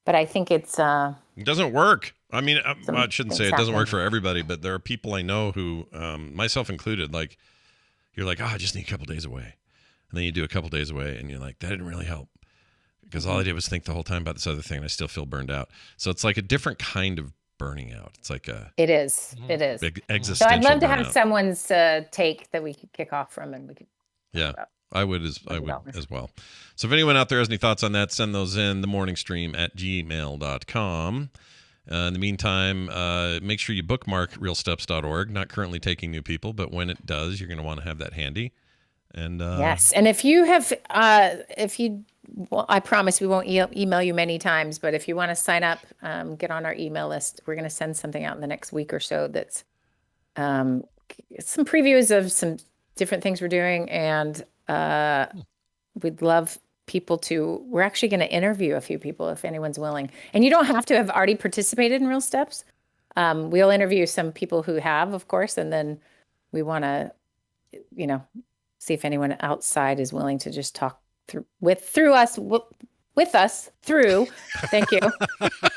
But I think it doesn't work. I mean, I shouldn't say it doesn't work happen. for everybody, but there are people I know who, myself included, like, you're like, I just need a couple days away. And then you do a couple days away and you're like, that didn't really help. Because all I did was think the whole time about this other thing and I still feel burned out. So it's like a different kind of burning out. It's like It is. big So existential I'd love to burnout. have someone's take that we could kick off from and we could Yeah, about. I would as well. So if anyone out there has any thoughts on that, send those in themorningstream@gmail.com. In the meantime, make sure you bookmark realsteps.org. Not currently taking new people, but when it does, you're going to want to have that handy. And yes, and if you have, well, I promise we won't email you many times, but if you want to sign up, get on our email list. We're going to send something out in the next week or so that's some previews of some different things we're doing, and we'd love people to. We're actually going to interview a few people if anyone's willing, and you don't have to have already participated in Real Steps. We'll interview some people who have, of course, and then we want to, see if anyone outside is willing to just talk through with us. Thank you.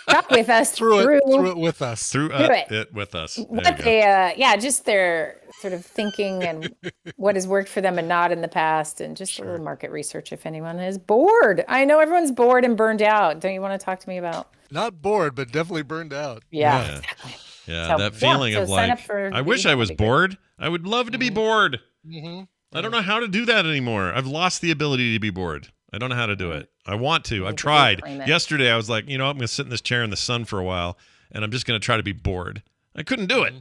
Talk with us through it with us. Through it with us. What they, just their sort of thinking and what has worked for them and not in the past, and just a little market research if anyone is bored. I know everyone's bored and burned out. Don't you want to talk to me about? Not bored, but definitely burned out. Yeah. Exactly. Yeah, so, that feeling of like, I wish I was bored. I would love to be bored. Mm-hmm. I don't know how to do that anymore. I've lost the ability to be bored. I don't know how to do it. I want to. I've tried. Yesterday, I was like, I'm going to sit in this chair in the sun for a while, and I'm just going to try to be bored. I couldn't do it.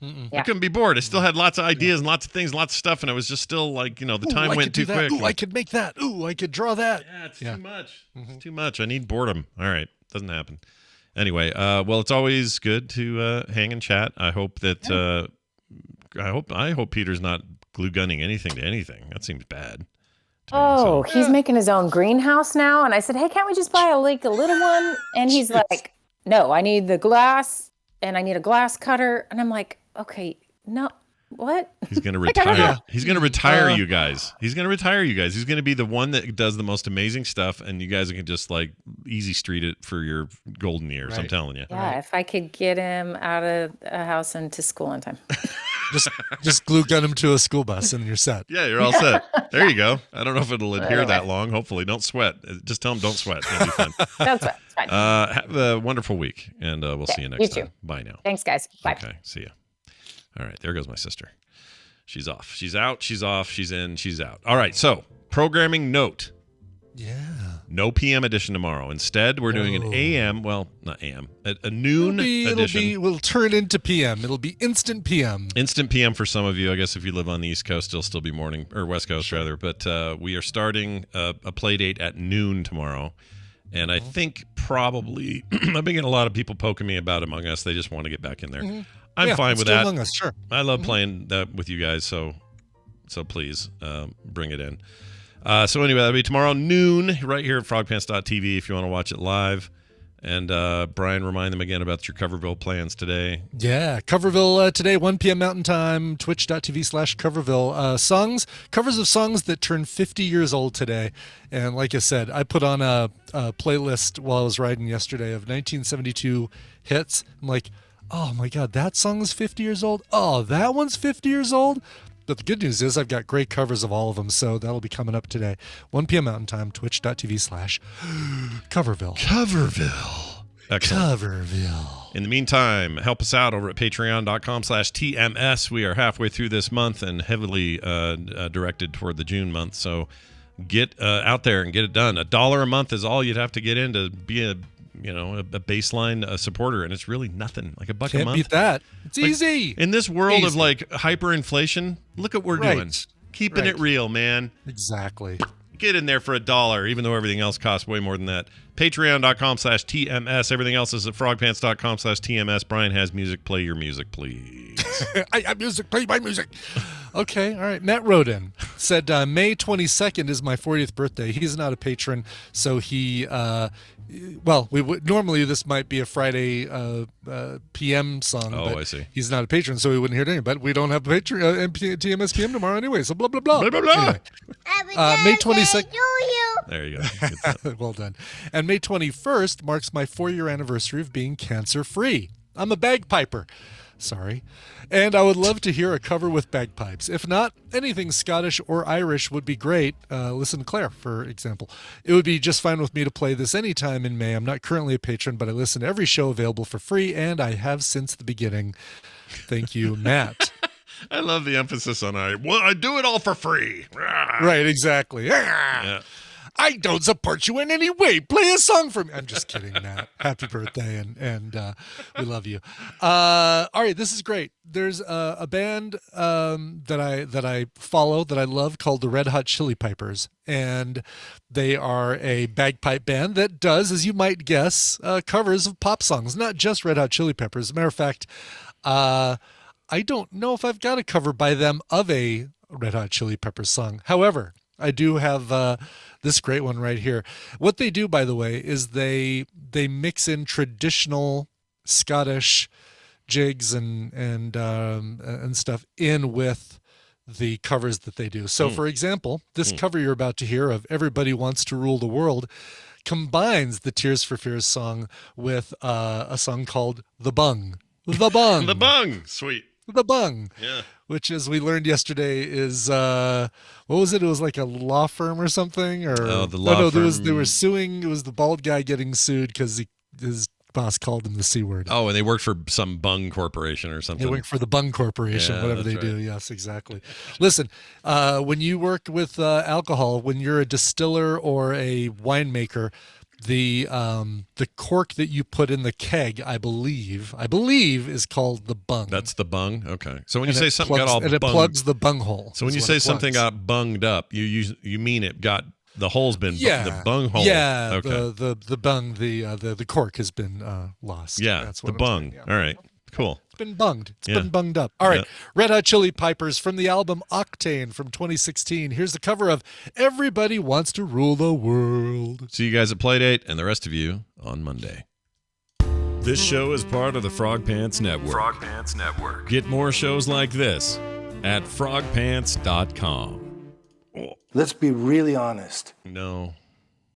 I couldn't be bored. I still had lots of ideas and lots of things, lots of stuff, and I was just still like, the time went too quick. Ooh, I could make that. Ooh, I could draw that. Yeah, it's too much. It's too much. I need boredom. All right. Doesn't happen. Anyway, well, it's always good to hang and chat. I hope that I hope Peter's not glue gunning anything to anything. That seems bad. Oh, he's making his own greenhouse now. And I said, hey, can't we just buy a little one? And he's like, no, I need the glass and I need a glass cutter. And I'm like, okay, no, what? He's going to retire. He's going to retire you guys. He's going to retire you guys. He's going to be the one that does the most amazing stuff. And you guys can just like easy street it for your golden years. Right. I'm telling you. Yeah. If I could get him out of a house and to school on time. Just glue gun him to a school bus and you're set. Yeah, you're all set. There you go. I don't know if it'll adhere that long. Hopefully, don't sweat. Just tell him don't sweat. It'll be fun. Don't sweat. It's fine. Have a wonderful week, and we'll see you next time. Bye now. Thanks, guys. Bye. Okay, see ya. All right, there goes my sister. She's off. She's out. She's off. She's in. She's out. All right, so programming note. Yeah. No PM edition tomorrow. Instead, we're doing an AM. Well, not AM. A noon edition. We'll turn into PM. It'll be instant PM. Instant PM for some of you. I guess if you live on the East Coast, it'll still be morning, or West Coast rather. But we are starting a play date at noon tomorrow. And I think probably I've been getting a lot of people poking me about Among Us. They just want to get back in there. I'm fine with that. Among Us, sure. I love playing that with you guys. So please bring it in. So anyway, that'll be tomorrow noon right here at frogpants.tv if you want to watch it live. And Brian, remind them again about your Coverville plans today. Yeah, Coverville today, 1 p.m. Mountain Time, twitch.tv/Coverville. Covers of songs that turned 50 years old today. And like I said, I put on a playlist while I was riding yesterday of 1972 hits. I'm like, oh my God, that song's 50 years old? Oh, that one's 50 years old? But the good news is I've got great covers of all of them, so that'll be coming up today. 1 p.m. Mountain Time, twitch.tv/Coverville. Coverville. Excellent. Coverville. In the meantime, help us out over at patreon.com/TMS. We are halfway through this month and heavily directed toward the June month, so get out there and get it done. $1 a month is all you'd have to get in to be a baseline supporter, and it's really nothing. Like $1 a month. Can't beat that. It's easy. In this world of like hyperinflation, look at what we're doing. Keeping it real, man. Exactly. Get in there for $1, even though everything else costs way more than that. Patreon.com/TMS. Everything else is at frogpants.com/TMS. Brian has music. Play your music, please. I have music. Play my music. Okay, all right. Matt wrote in, said May 22nd is my 40th birthday. He's not a patron, so he we would normally this might be a Friday PM song. Oh, but I see. He's not a patron, so he wouldn't hear it. But we don't have a patron TMS PM tomorrow anyway. So blah blah blah. Blah blah blah. Anyway, May 22nd. There you go. Well done. And May 21st marks my 4-year anniversary of being cancer-free. I'm a bagpiper. Sorry. And I would love to hear a cover with bagpipes. If not, anything Scottish or Irish would be great. Listen to Claire, for example. It would be just fine with me to play this anytime in May. I'm not currently a patron, but I listen to every show available for free, and I have since the beginning. Thank you, Matt. I love the emphasis on I do it all for free. Right, exactly. Yeah. I don't support you in any way. Play a song for me. I'm just kidding, Matt. Happy birthday, and we love you. All right, this is great. There's a band that I follow that I love called the Red Hot Chili Pipers, and they are a bagpipe band that does, as you might guess, covers of pop songs, not just Red Hot Chili Peppers. As a matter of fact, I don't know if I've got a cover by them of a Red Hot Chili Peppers song. However, I do have this great one right here. What they do, by the way, is they mix in traditional Scottish jigs and stuff in with the covers that they do. So, for example, this cover you're about to hear of "Everybody Wants to Rule the World" combines the Tears for Fears song with a song called "The Bung." The Bung. The Bung. Sweet. The Bung. Yeah. Which, as we learned yesterday, is what was it? It was like a law firm or something, or the law firm. They were suing. It was the bald guy getting sued because his boss called him the C word. Oh, and they worked for some Bung Corporation or something. They work for the Bung Corporation, Yeah, whatever they that's do. right. Yes, exactly. Listen, when you work with alcohol, when you're a distiller or a winemaker, the cork that you put in the keg, I believe, is called the bung. That's the bung. Okay. So when And you say it something plugs, got all and it bunged, plugs the bung hole. so when is you what say it something plugs. got bunged up, you mean it got the hole's been the bung hole. Yeah, Okay. the bung, the cork has been lost. Yeah. That's The what I'm bung. saying, yeah. All right. Cool. It's been bunged. It's Yeah. been bunged up. All right. Yeah. Red Hot Chili Pipers from the album Octane from 2016. Here's the cover of "Everybody Wants to Rule the World." See you guys at Playdate and the rest of you on Monday. This show is part of the Frog Pants Network. Frog Pants Network. Get more shows like this at frogpants.com. Let's be really honest. No.